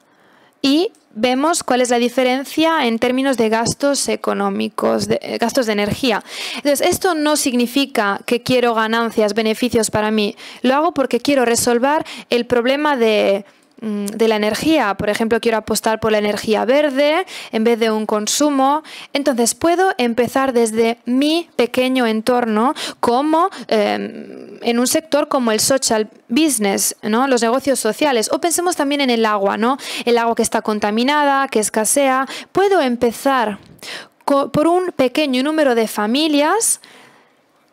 A: y vemos cuál es la diferencia en términos de gastos económicos, gastos de energía. Entonces, esto no significa que quiero ganancias, beneficios para mí. Lo hago porque quiero resolver el problema de la energía. Por ejemplo, quiero apostar por la energía verde en vez de un consumo. Entonces puedo empezar desde mi pequeño entorno, como en un sector como el social business, ¿no? Los negocios sociales. O pensemos también en el agua, ¿no? El agua que está contaminada, que escasea. Puedo empezar por un pequeño número de familias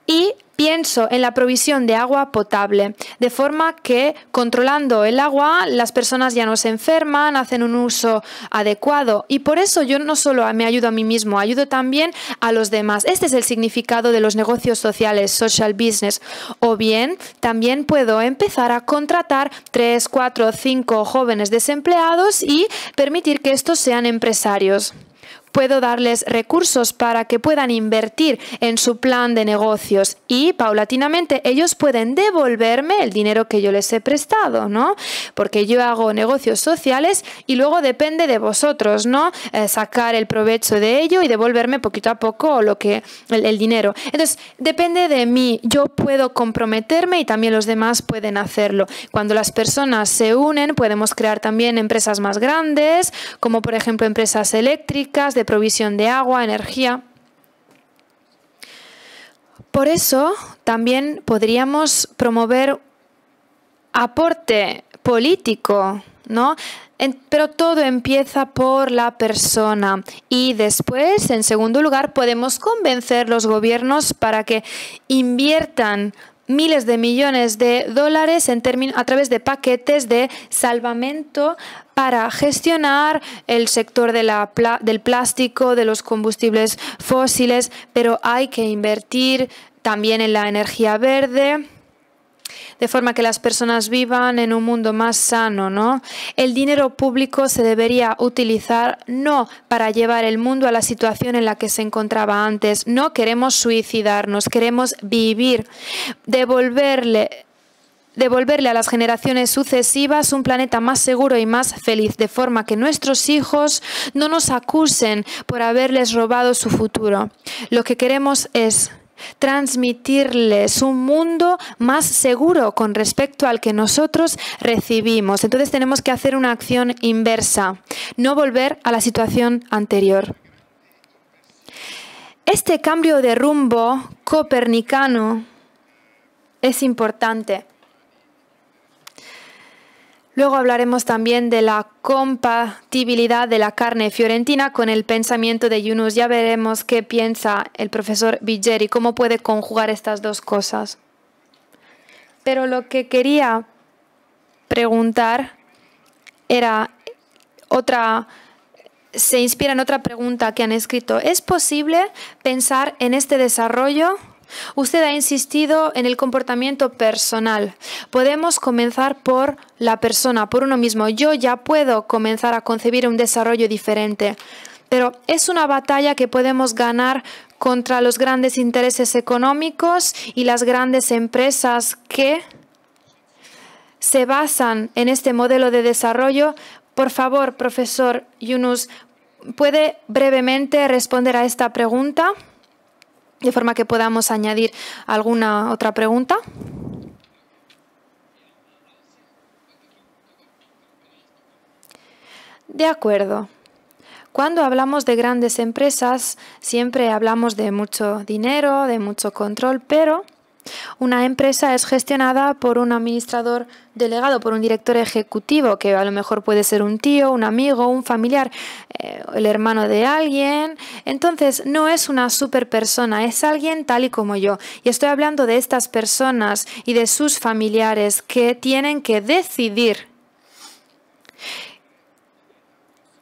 A: y pienso en la provisión de agua potable, de forma que controlando el agua las personas ya no se enferman, hacen un uso adecuado. Y por eso yo no solo me ayudo a mí mismo, ayudo también a los demás. Este es el significado de los negocios sociales, social business. O bien, también puedo empezar a contratar 3, 4, 5 jóvenes desempleados y permitir que estos sean empresarios. Puedo darles recursos para que puedan invertir en su plan de negocios y paulatinamente ellos pueden devolverme el dinero que yo les he prestado, ¿no? Porque yo hago negocios sociales y luego depende de vosotros, ¿no? Sacar el provecho de ello y devolverme poquito a poco el dinero. Entonces, depende de mí. Yo puedo comprometerme y también los demás pueden hacerlo. Cuando las personas se unen, podemos crear también empresas más grandes, como por ejemplo empresas eléctricas, de provisión de agua, energía. Por eso también podríamos promover aporte político, ¿no? Pero todo empieza por la persona y después, en segundo lugar, podemos convencer los gobiernos para que inviertan miles de millones de dólares a través de paquetes de salvamento para gestionar el sector del plástico, de los combustibles fósiles, pero hay que invertir también en la energía verde, de forma que las personas vivan en un mundo más sano, ¿no? El dinero público se debería utilizar no para llevar el mundo a la situación en la que se encontraba antes. No queremos suicidarnos, queremos vivir, devolverle a las generaciones sucesivas un planeta más seguro y más feliz, de forma que nuestros hijos no nos acusen por haberles robado su futuro. Lo que queremos es transmitirles un mundo más seguro con respecto al que nosotros recibimos. Entonces tenemos que hacer una acción inversa, no volver a la situación anterior. Este cambio de rumbo copernicano es importante. Luego hablaremos también de la compatibilidad de la carne fiorentina con el pensamiento de Yunus. Ya veremos qué piensa el profesor Biggeri, cómo puede conjugar estas dos cosas. Pero lo que quería preguntar se inspira en otra pregunta que han escrito. ¿Es posible pensar en este desarrollo? Usted ha insistido en el comportamiento personal. Podemos comenzar por la persona, por uno mismo. Yo ya puedo comenzar a concebir un desarrollo diferente. Pero es una batalla que podemos ganar contra los grandes intereses económicos y las grandes empresas que se basan en este modelo de desarrollo. Por favor, profesor Yunus, puede brevemente responder a esta pregunta, de forma que podamos añadir alguna otra pregunta? De acuerdo. Cuando hablamos de grandes empresas, siempre hablamos de mucho dinero, de mucho control, pero una empresa es gestionada por un administrador delegado, por un director ejecutivo, que a lo mejor puede ser un tío, un amigo, un familiar, el hermano de alguien. Entonces, no es una superpersona, es alguien tal y como yo. Y estoy hablando de estas personas y de sus familiares que tienen que decidir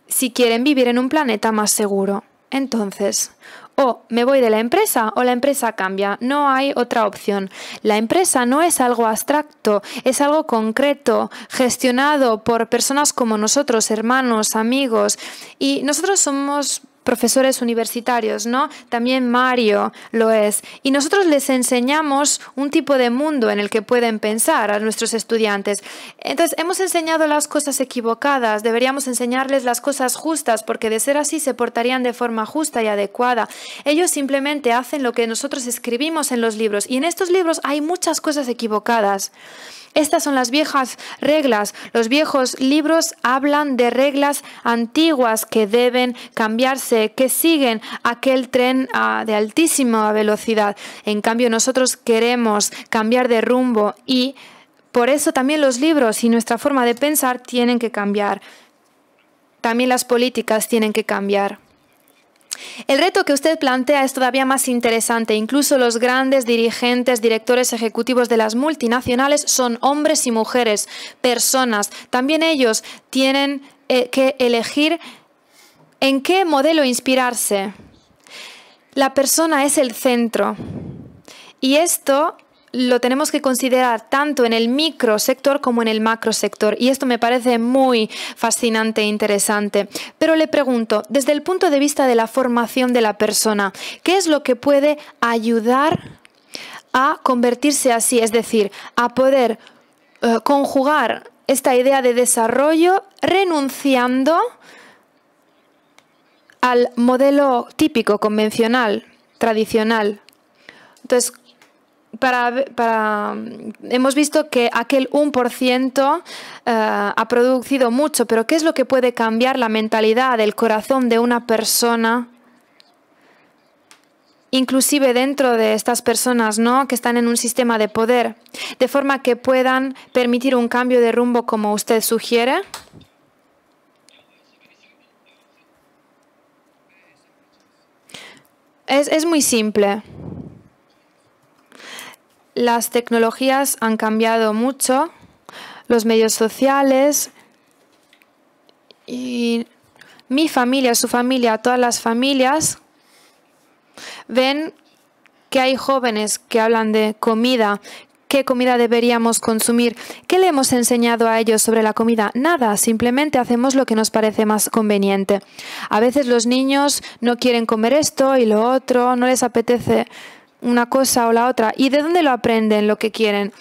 A: si quieren vivir en un planeta más seguro. Entonces, o me voy de la empresa o la empresa cambia. No hay otra opción. La empresa no es algo abstracto, es algo concreto, gestionado por personas como nosotros, hermanos, amigos. Y nosotros somos profesores universitarios, ¿no? También Mario lo es. Y nosotros les enseñamos un tipo de mundo en el que pueden pensar a nuestros estudiantes. Entonces, hemos enseñado las cosas equivocadas, deberíamos enseñarles las cosas justas, porque de ser así se portarían de forma justa y adecuada. Ellos simplemente hacen lo que nosotros escribimos en los libros, y en estos libros hay muchas cosas equivocadas. Estas son las viejas reglas. Los viejos libros hablan de reglas antiguas que deben cambiarse, que siguen aquel tren de altísima velocidad. En cambio, nosotros queremos cambiar de rumbo y por eso también los libros y nuestra forma de pensar tienen que cambiar. También las políticas tienen que cambiar. El reto que usted plantea es todavía más interesante. Incluso los grandes dirigentes, directores ejecutivos de las multinacionales son hombres y mujeres, personas. También ellos tienen que elegir en qué modelo inspirarse. La persona es el centro. Y esto lo tenemos que considerar tanto en el microsector como en el macrosector. Y esto me parece muy fascinante e interesante. Pero le pregunto, desde el punto de vista de la formación de la persona, ¿qué es lo que puede ayudar a convertirse así? Es decir, a poder conjugar esta idea de desarrollo renunciando al modelo típico, convencional, tradicional. Entonces, hemos visto que aquel 1% ha producido mucho, pero ¿qué es lo que puede cambiar la mentalidad, el corazón de una persona? Inclusive dentro de estas personas, ¿no?, que están en un sistema de poder, de forma que puedan permitir un cambio de rumbo como usted sugiere. Es muy simple. Las tecnologías han cambiado mucho, los medios sociales, y mi familia, su familia, todas las familias ven que hay jóvenes que hablan de comida, qué comida deberíamos consumir. ¿Qué le hemos enseñado a ellos sobre la comida? Nada, simplemente hacemos lo que nos parece más conveniente. A veces los niños no quieren comer esto y lo otro, no les apetece una cosa o la otra. ¿Y de dónde lo aprenden lo que quieren?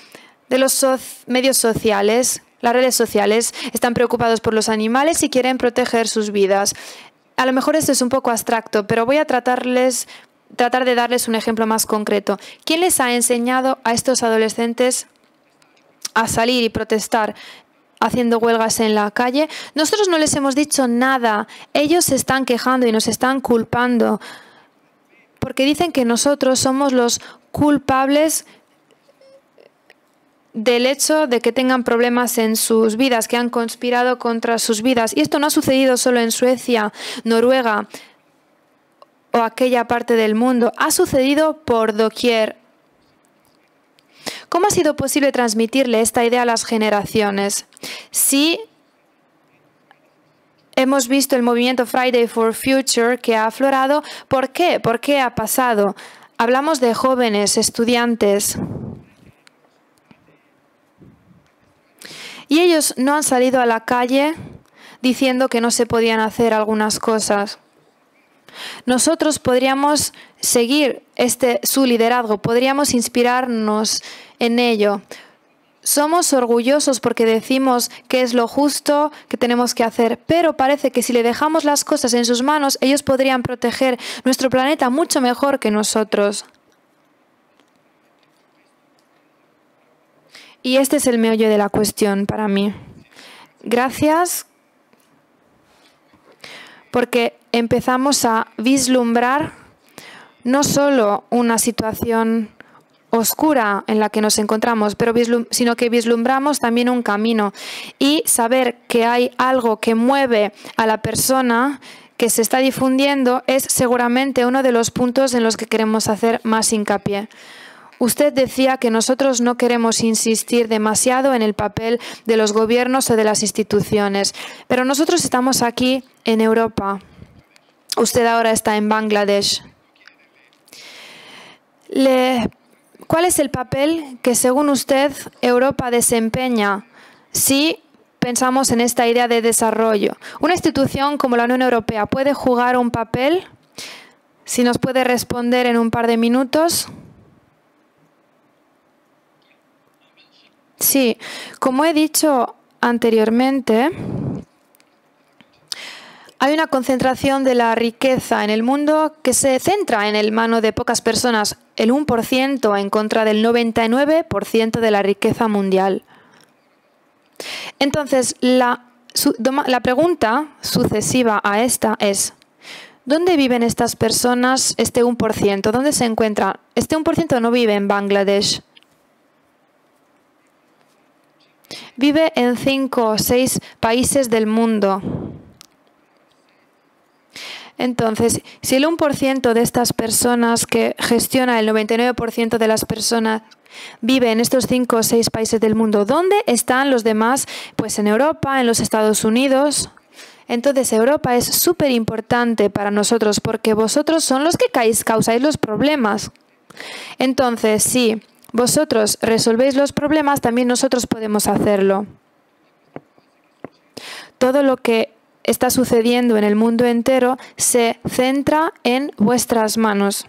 A: De los medios sociales. Las redes sociales están preocupados por los animales y quieren proteger sus vidas. A lo mejor esto es un poco abstracto, pero voy a tratar de darles un ejemplo más concreto. ¿Quién les ha enseñado a estos adolescentes a salir y protestar haciendo huelgas en la calle? Nosotros no les hemos dicho nada. Ellos se están quejando y nos están culpando, porque dicen que nosotros somos los culpables del hecho de que tengan problemas en sus vidas, que han conspirado contra sus vidas. Y esto no ha sucedido solo en Suecia, Noruega o aquella parte del mundo. Ha sucedido por doquier. ¿Cómo ha sido posible transmitirle esta idea a las generaciones? Sí, hemos visto el movimiento Friday for Future que ha aflorado. ¿Por qué? ¿Por qué ha pasado? Hablamos de jóvenes, estudiantes. Y ellos no han salido a la calle diciendo que no se podían hacer algunas cosas. Nosotros podríamos seguir su liderazgo, podríamos inspirarnos en ello. somos orgullosos porque decimos que es lo justo que tenemos que hacer, pero parece que si le dejamos las cosas en sus manos, ellos podrían proteger nuestro planeta mucho mejor que nosotros. Y este es el meollo de la cuestión para mí. Gracias porque empezamos a vislumbrar no solo una situación oscura en la que nos encontramos, sino que vislumbramos también un camino y saber que hay algo que mueve a la persona que se está difundiendo es seguramente uno de los puntos en los que queremos hacer más hincapié. Usted decía que nosotros no queremos insistir demasiado en el papel de los gobiernos o de las instituciones, pero nosotros estamos aquí en Europa. Usted ahora está en Bangladesh. ¿Cuál es el papel que, según usted, Europa desempeña si pensamos en esta idea de desarrollo? ¿Una institución como la Unión Europea puede jugar un papel? Si nos puede responder en un par de minutos. Sí, como he dicho anteriormente, hay una concentración de la riqueza en el mundo que se centra en el mano de pocas personas, el 1% en contra del 99% de la riqueza mundial. Entonces, la pregunta sucesiva a esta es, ¿dónde viven estas personas, este 1%? ¿Dónde se encuentra? Este 1% no vive en Bangladesh. Vive en 5 o 6 países del mundo. Entonces, si el 1% de estas personas que gestiona el 99% de las personas vive en estos 5 o 6 países del mundo, ¿dónde están los demás? Pues en Europa, en los Estados Unidos. Entonces, Europa es súper importante para nosotros porque vosotros son los que causáis los problemas. Entonces, si vosotros resolvéis los problemas, también nosotros podemos hacerlo. Todo lo que está sucediendo en el mundo entero se centra en vuestras manos.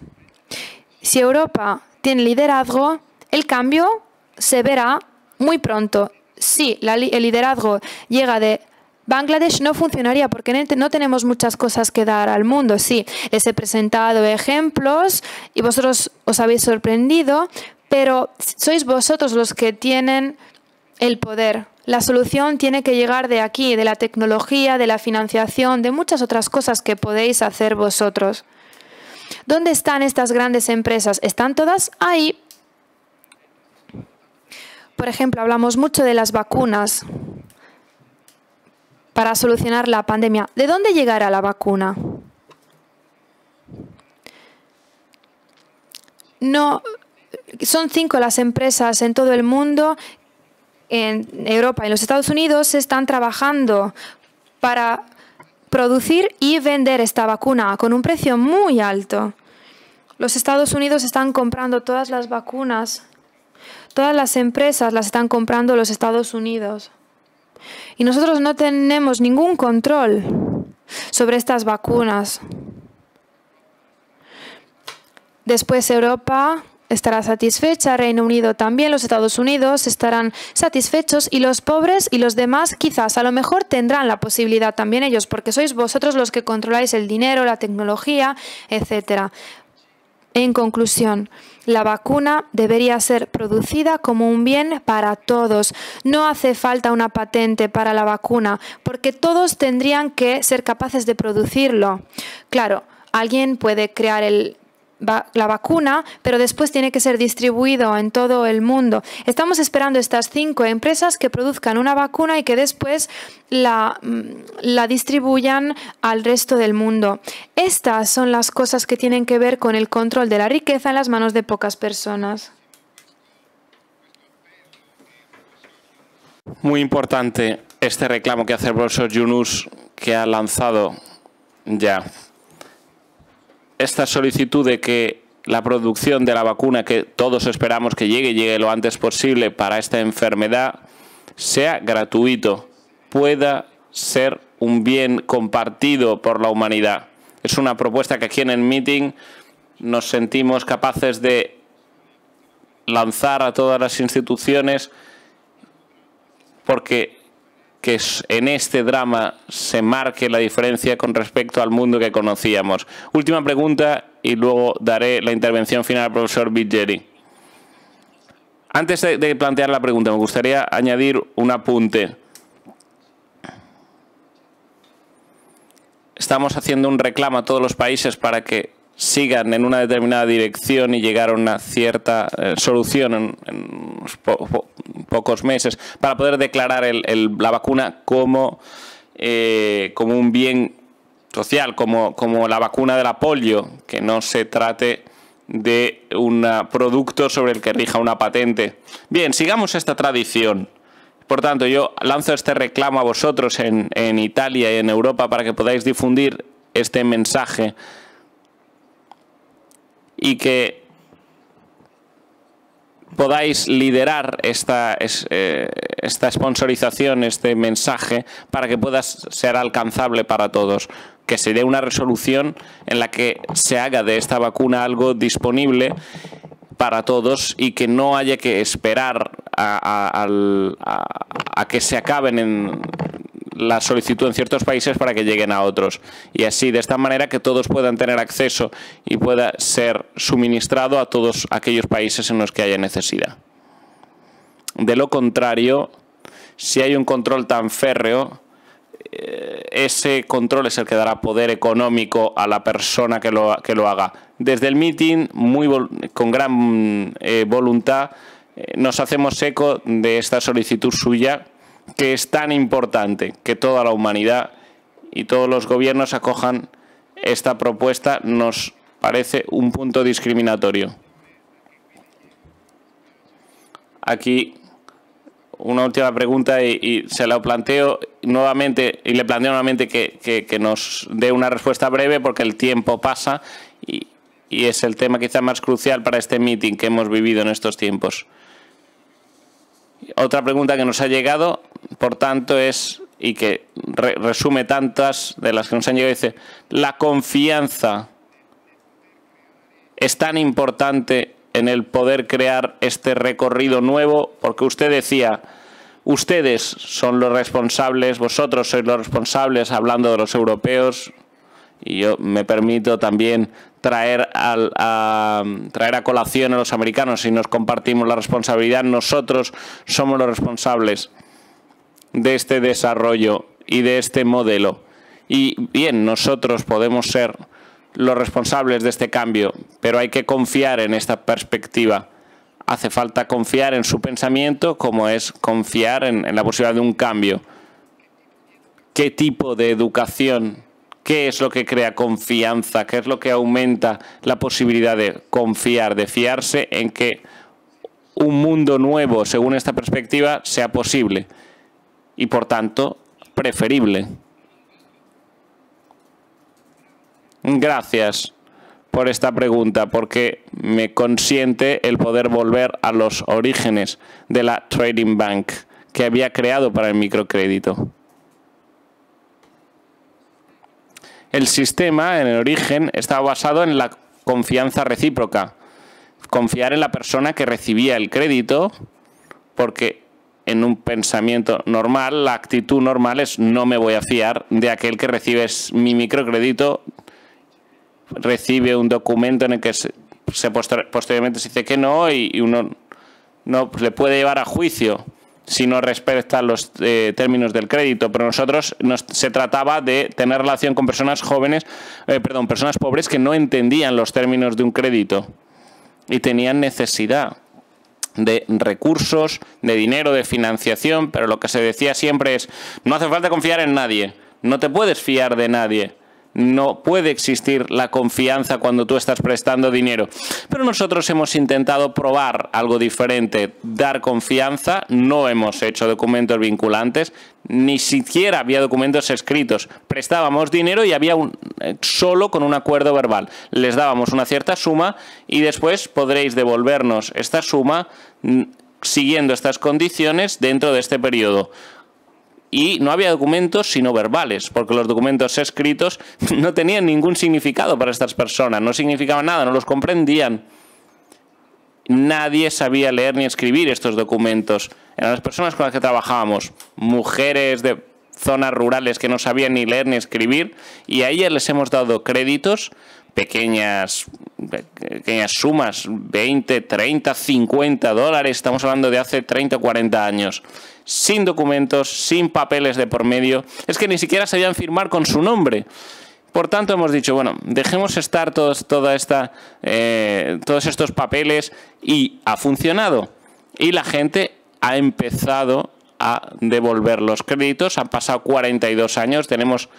A: Si Europa tiene liderazgo, el cambio se verá muy pronto. Si el liderazgo llega de Bangladesh, no funcionaría porque no tenemos muchas cosas que dar al mundo. Sí, les he presentado ejemplos y vosotros os habéis sorprendido, pero sois vosotros los que tienen el poder. La solución tiene que llegar de aquí, de la tecnología, de la financiación, de muchas otras cosas que podéis hacer vosotros. ¿Dónde están estas grandes empresas? ¿Están todas ahí? Por ejemplo, hablamos mucho de las vacunas para solucionar la pandemia. ¿De dónde llegará la vacuna? No, son 5 las empresas en todo el mundo. En Europa y en los Estados Unidos están trabajando para producir y vender esta vacuna con un precio muy alto. Los Estados Unidos están comprando todas las vacunas. Todas las empresas las están comprando los Estados Unidos. Y nosotros no tenemos ningún control sobre estas vacunas. Después Europa estará satisfecha, Reino Unido también, los Estados Unidos estarán satisfechos y los pobres y los demás quizás a lo mejor tendrán la posibilidad también ellos, porque sois vosotros los que controláis el dinero, la tecnología, etc. En conclusión, la vacuna debería ser producida como un bien para todos. No hace falta una patente para la vacuna, porque todos tendrían que ser capaces de producirlo. Claro, alguien puede crear la vacuna, pero después tiene que ser distribuido en todo el mundo. Estamos esperando estas 5 empresas que produzcan una vacuna y que después la distribuyan al resto del mundo. Estas son las cosas que tienen que ver con el control de la riqueza en las manos de pocas personas.
B: Muy importante este reclamo que hace el profesor Yunus, que ha lanzado ya esta solicitud de que la producción de la vacuna que todos esperamos que llegue lo antes posible para esta enfermedad, sea gratuito, pueda ser un bien compartido por la humanidad. Es una propuesta que aquí en el meeting nos sentimos capaces de lanzar a todas las instituciones porque que en este drama se marque la diferencia con respecto al mundo que conocíamos. Última pregunta y luego daré la intervención final al profesor Biggeri. Antes de plantear la pregunta, me gustaría añadir un apunte. Estamos haciendo un reclamo a todos los países para que sigan en una determinada dirección y llegar a una cierta solución en unos pocos meses para poder declarar la vacuna como un bien social, como la vacuna de la polio, que no se trate de un producto sobre el que rija una patente. Bien, sigamos esta tradición. Por tanto, yo lanzo este reclamo a vosotros en Italia y en Europa para que podáis difundir este mensaje y que podáis liderar esta sponsorización, este mensaje, para que pueda ser alcanzable para todos. Que se dé una resolución en la que se haga de esta vacuna algo disponible para todos y que no haya que esperar a que se acaben en la solicitud en ciertos países para que lleguen a otros. Y así, de esta manera, que todos puedan tener acceso y pueda ser suministrado a todos aquellos países en los que haya necesidad. De lo contrario, si hay un control tan férreo, ese control es el que dará poder económico a la persona que lo haga. Desde el meeting, con gran voluntad, nos hacemos eco de esta solicitud suya, que es tan importante que toda la humanidad y todos los gobiernos acojan esta propuesta. Nos parece un punto discriminatorio. Aquí una última pregunta y se la planteo nuevamente, y le planteo nuevamente que nos dé una respuesta breve porque el tiempo pasa y es el tema quizá más crucial para este meeting que hemos vivido en estos tiempos. Otra pregunta que nos ha llegado, por tanto, es, y que resume tantas de las que nos han llegado, dice: ¿la confianza es tan importante en el poder crear este recorrido nuevo? Porque usted decía, ustedes son los responsables, vosotros sois los responsables, hablando de los europeos, y yo me permito también traer a colación a los americanos, y nos compartimos la responsabilidad. Nosotros somos los responsables de este desarrollo y de este modelo. Y bien, nosotros podemos ser los responsables de este cambio, pero hay que confiar en esta perspectiva. Hace falta confiar en su pensamiento, como es confiar en la posibilidad de un cambio. ¿Qué tipo de educación? ¿Qué es lo que crea confianza? ¿Qué es lo que aumenta la posibilidad de confiar, de fiarse en que un mundo nuevo, según esta perspectiva, sea posible y, por tanto, preferible? Gracias por esta pregunta, porque me consiente el poder volver a los orígenes de la Trading Bank que había creado para el microcrédito. El sistema, en el origen, estaba basado en la confianza recíproca. Confiar en la persona que recibía el crédito, porque en un pensamiento normal, la actitud normal es: no me voy a fiar de aquel que recibe mi microcrédito, recibe un documento en el que posteriormente se dice que no, y uno no le puede llevar a juicio si no respeta los términos del crédito. Pero nosotros se trataba de tener relación con personas personas pobres que no entendían los términos de un crédito y tenían necesidad de recursos, de dinero, de financiación, pero lo que se decía siempre es: no hace falta confiar en nadie, no te puedes fiar de nadie. No puede existir la confianza cuando tú estás prestando dinero. Pero nosotros hemos intentado probar algo diferente, dar confianza. No hemos hecho documentos vinculantes, ni siquiera había documentos escritos. Prestábamos dinero y había solo con un acuerdo verbal. Les dábamos una cierta suma y después podréis devolvernos esta suma siguiendo estas condiciones dentro de este periodo. Y no había documentos sino verbales, porque los documentos escritos no tenían ningún significado para estas personas, no significaban nada, no los comprendían. nadie sabía leer ni escribir estos documentos. Eran las personas con las que trabajábamos, mujeres de zonas rurales que no sabían ni leer ni escribir, y a ellas les hemos dado créditos, pequeñas sumas, 20, 30, 50 dólares, estamos hablando de hace 30 o 40 años, sin documentos, sin papeles de por medio, es que ni siquiera sabían firmar con su nombre. Por tanto, hemos dicho, bueno, dejemos estar todos estos papeles, y ha funcionado. Y la gente ha empezado a devolver los créditos. Han pasado 42 años, tenemos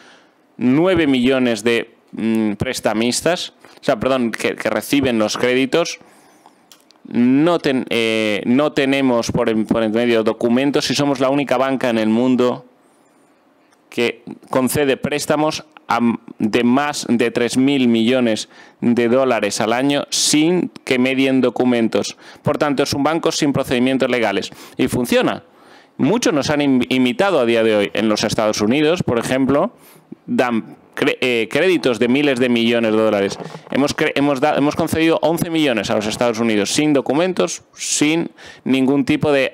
B: 9 millones de prestamistas, que reciben los créditos. No tenemos por en medio documentos y somos la única banca en el mundo que concede préstamos de más de 3.000 millones de dólares al año sin que medien documentos. Por tanto, es un banco sin procedimientos legales y funciona. Muchos nos han imitado a día de hoy. En los Estados Unidos, por ejemplo, dan créditos de miles de millones de dólares. Hemos concedido 11 millones a los Estados Unidos sin documentos, sin ningún tipo de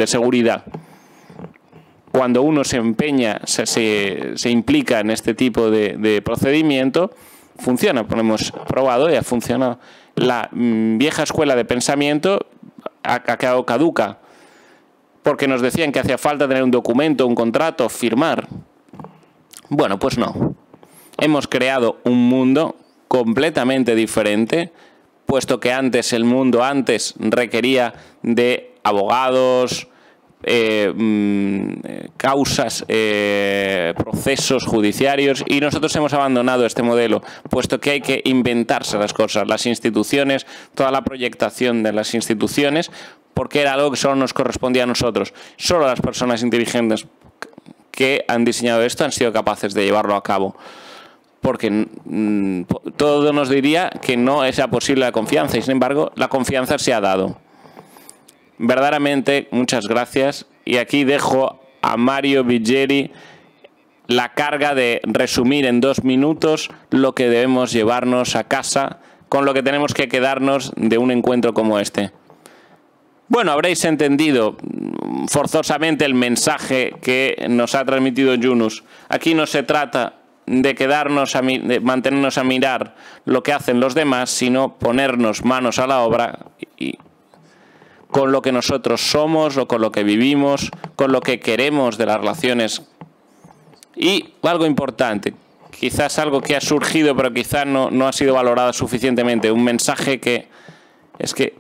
B: seguridad. Cuando uno se empeña, se implica en este tipo de procedimiento, funciona. Hemos probado y ha funcionado. La vieja escuela de pensamiento ha quedado caduca, porque nos decían que hacía falta tener un documento, un contrato, firmar. Bueno, pues no. Hemos creado un mundo completamente diferente, puesto que el mundo antes requería de abogados, causas, procesos judiciarios, y nosotros hemos abandonado este modelo, puesto que hay que inventarse las cosas, las instituciones, toda la proyectación de las instituciones, porque era algo que solo nos correspondía a nosotros. Solo las personas inteligentes que han diseñado esto han sido capaces de llevarlo a cabo, porque todo nos diría que no sea posible la confianza, y sin embargo la confianza se ha dado. Verdaderamente, muchas gracias. Y aquí dejo a Mario Biggeri la carga de resumir en 2 minutos lo que debemos llevarnos a casa, con lo que tenemos que quedarnos de un encuentro como este. Bueno, habréis entendido forzosamente el mensaje que nos ha transmitido Yunus. Aquí no se trata de de mantenernos a mirar lo que hacen los demás, sino ponernos manos a la obra y con lo que nosotros somos, o con lo que vivimos, con lo que queremos de las relaciones. Y algo importante, quizás algo que ha surgido pero quizás no ha sido valorado suficientemente, un mensaje que es que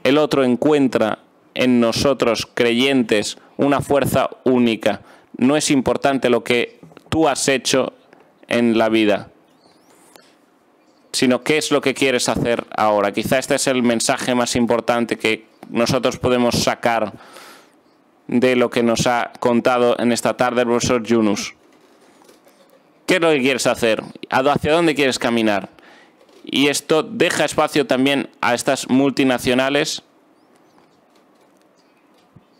B: el otro encuentra en nosotros, creyentes, una fuerza única. No es importante lo que tú has hecho en la vida, sino qué es lo que quieres hacer ahora. Quizá este es el mensaje más importante que nosotros podemos sacar de lo que nos ha contado en esta tarde el profesor Yunus. ¿Qué es lo que quieres hacer? ¿Hacia dónde quieres caminar? Y esto deja espacio también a estas multinacionales,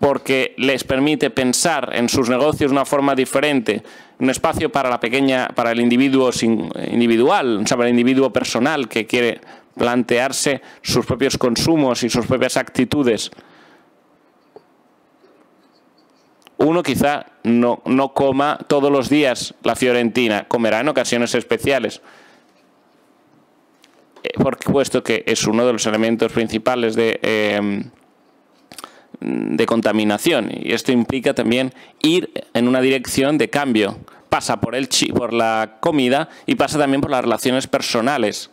B: porque les permite pensar en sus negocios de una forma diferente, un espacio para el individuo individual, o sea, para el individuo personal que quiere plantearse sus propios consumos y sus propias actitudes. Uno quizá no coma todos los días la fiorentina, comerá en ocasiones especiales, puesto que es uno de los elementos principales de contaminación, y esto implica también ir en una dirección de cambio. Pasa por la comida y pasa también por las relaciones personales.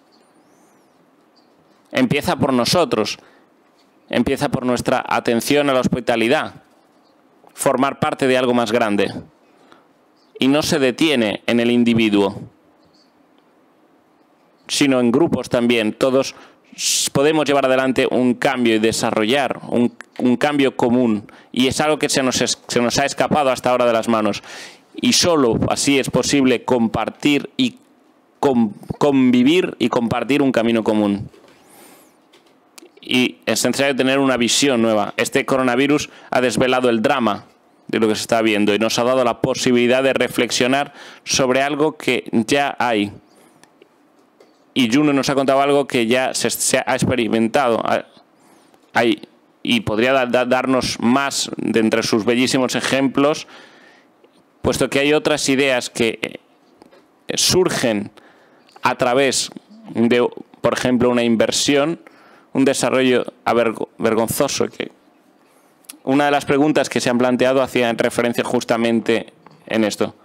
B: Empieza por nosotros, empieza por nuestra atención a la hospitalidad, formar parte de algo más grande, y no se detiene en el individuo, sino en grupos también. Todos podemos llevar adelante un cambio y desarrollar un cambio común, y es algo que se nos ha escapado hasta ahora de las manos, y solo así es posible compartir y convivir y compartir un camino común. Y es necesario tener una visión nueva. Este coronavirus ha desvelado el drama de lo que se está viendo y nos ha dado la posibilidad de reflexionar sobre algo que ya hay. Y Juno nos ha contado algo que ya se ha experimentado y podría darnos más de entre sus bellísimos ejemplos, puesto que hay otras ideas que surgen a través de, por ejemplo, una inversión, un desarrollo vergonzoso. Una de las preguntas que se han planteado hacía referencia justamente en esto.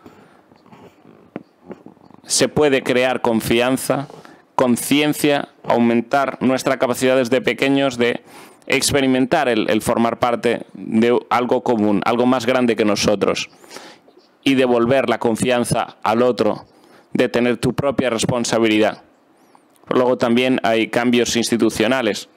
B: ¿Se puede crear confianza, conciencia, aumentar nuestra capacidad desde pequeños de experimentar el formar parte de algo común, algo más grande que nosotros, y devolver la confianza al otro, de tener tu propia responsabilidad? Luego también hay cambios institucionales.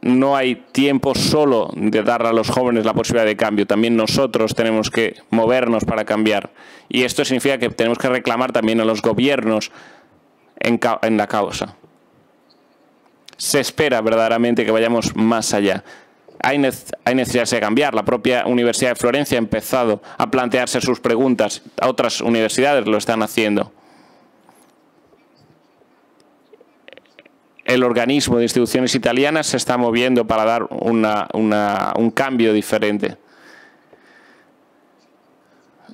B: No hay tiempo solo de dar a los jóvenes la posibilidad de cambio. También nosotros tenemos que movernos para cambiar. Y esto significa que tenemos que reclamar también a los gobiernos en la causa. Se espera verdaderamente que vayamos más allá. Hay necesidad de cambiar. La propia Universidad de Florencia ha empezado a plantearse sus preguntas. Otras universidades lo están haciendo. El organismo de instituciones italianas se está moviendo para dar un cambio diferente.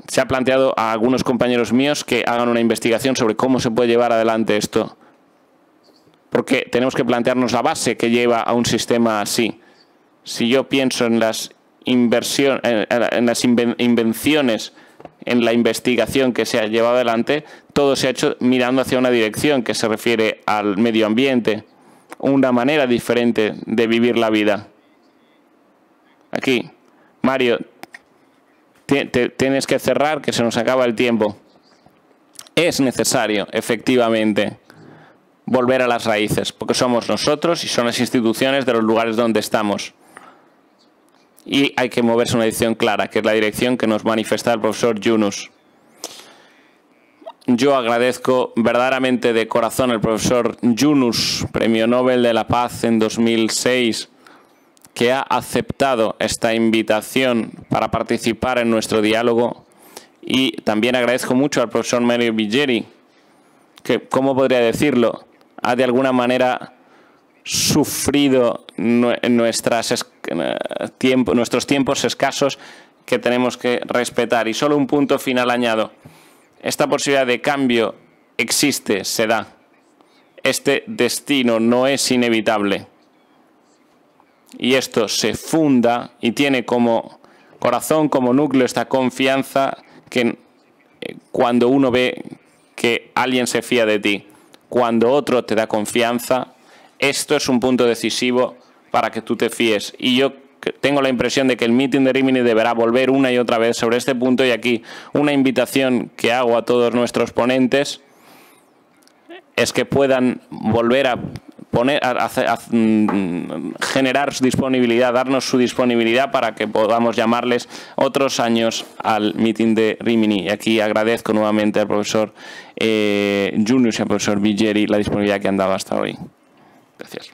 B: Se ha planteado a algunos compañeros míos que hagan una investigación sobre cómo se puede llevar adelante esto. Porque tenemos que plantearnos la base que lleva a un sistema así. Si yo pienso en las invenciones, en la investigación que se ha llevado adelante, todo se ha hecho mirando hacia una dirección que se refiere al medio ambiente, una manera diferente de vivir la vida. Aquí, Mario, tienes que cerrar, que se nos acaba el tiempo. Es necesario, efectivamente, volver a las raíces, porque somos nosotros y son las instituciones de los lugares donde estamos. Y hay que moverse en una dirección clara, que es la dirección que nos manifiesta el profesor Yunus. Yo agradezco verdaderamente de corazón al profesor Yunus, Premio Nobel de la Paz en 2006, que ha aceptado esta invitación para participar en nuestro diálogo. Y también agradezco mucho al profesor Mario Biggeri, que, ¿cómo podría decirlo?, ha de alguna manera sufrido nuestros tiempos escasos que tenemos que respetar. Y solo un punto final añado. Esta posibilidad de cambio existe, se da. Este destino no es inevitable. Y esto se funda y tiene como corazón, como núcleo, esta confianza que cuando uno ve que alguien se fía de ti, cuando otro te da confianza, esto es un punto decisivo para que tú te fíes. Y yo tengo la impresión de que el meeting de Rimini deberá volver una y otra vez sobre este punto, y aquí una invitación que hago a todos nuestros ponentes es que puedan volver a generar su disponibilidad, darnos su disponibilidad para que podamos llamarles otros años al meeting de Rimini. Y aquí agradezco nuevamente al profesor Yunus y al profesor Biggeri la disponibilidad que han dado hasta hoy. Gracias.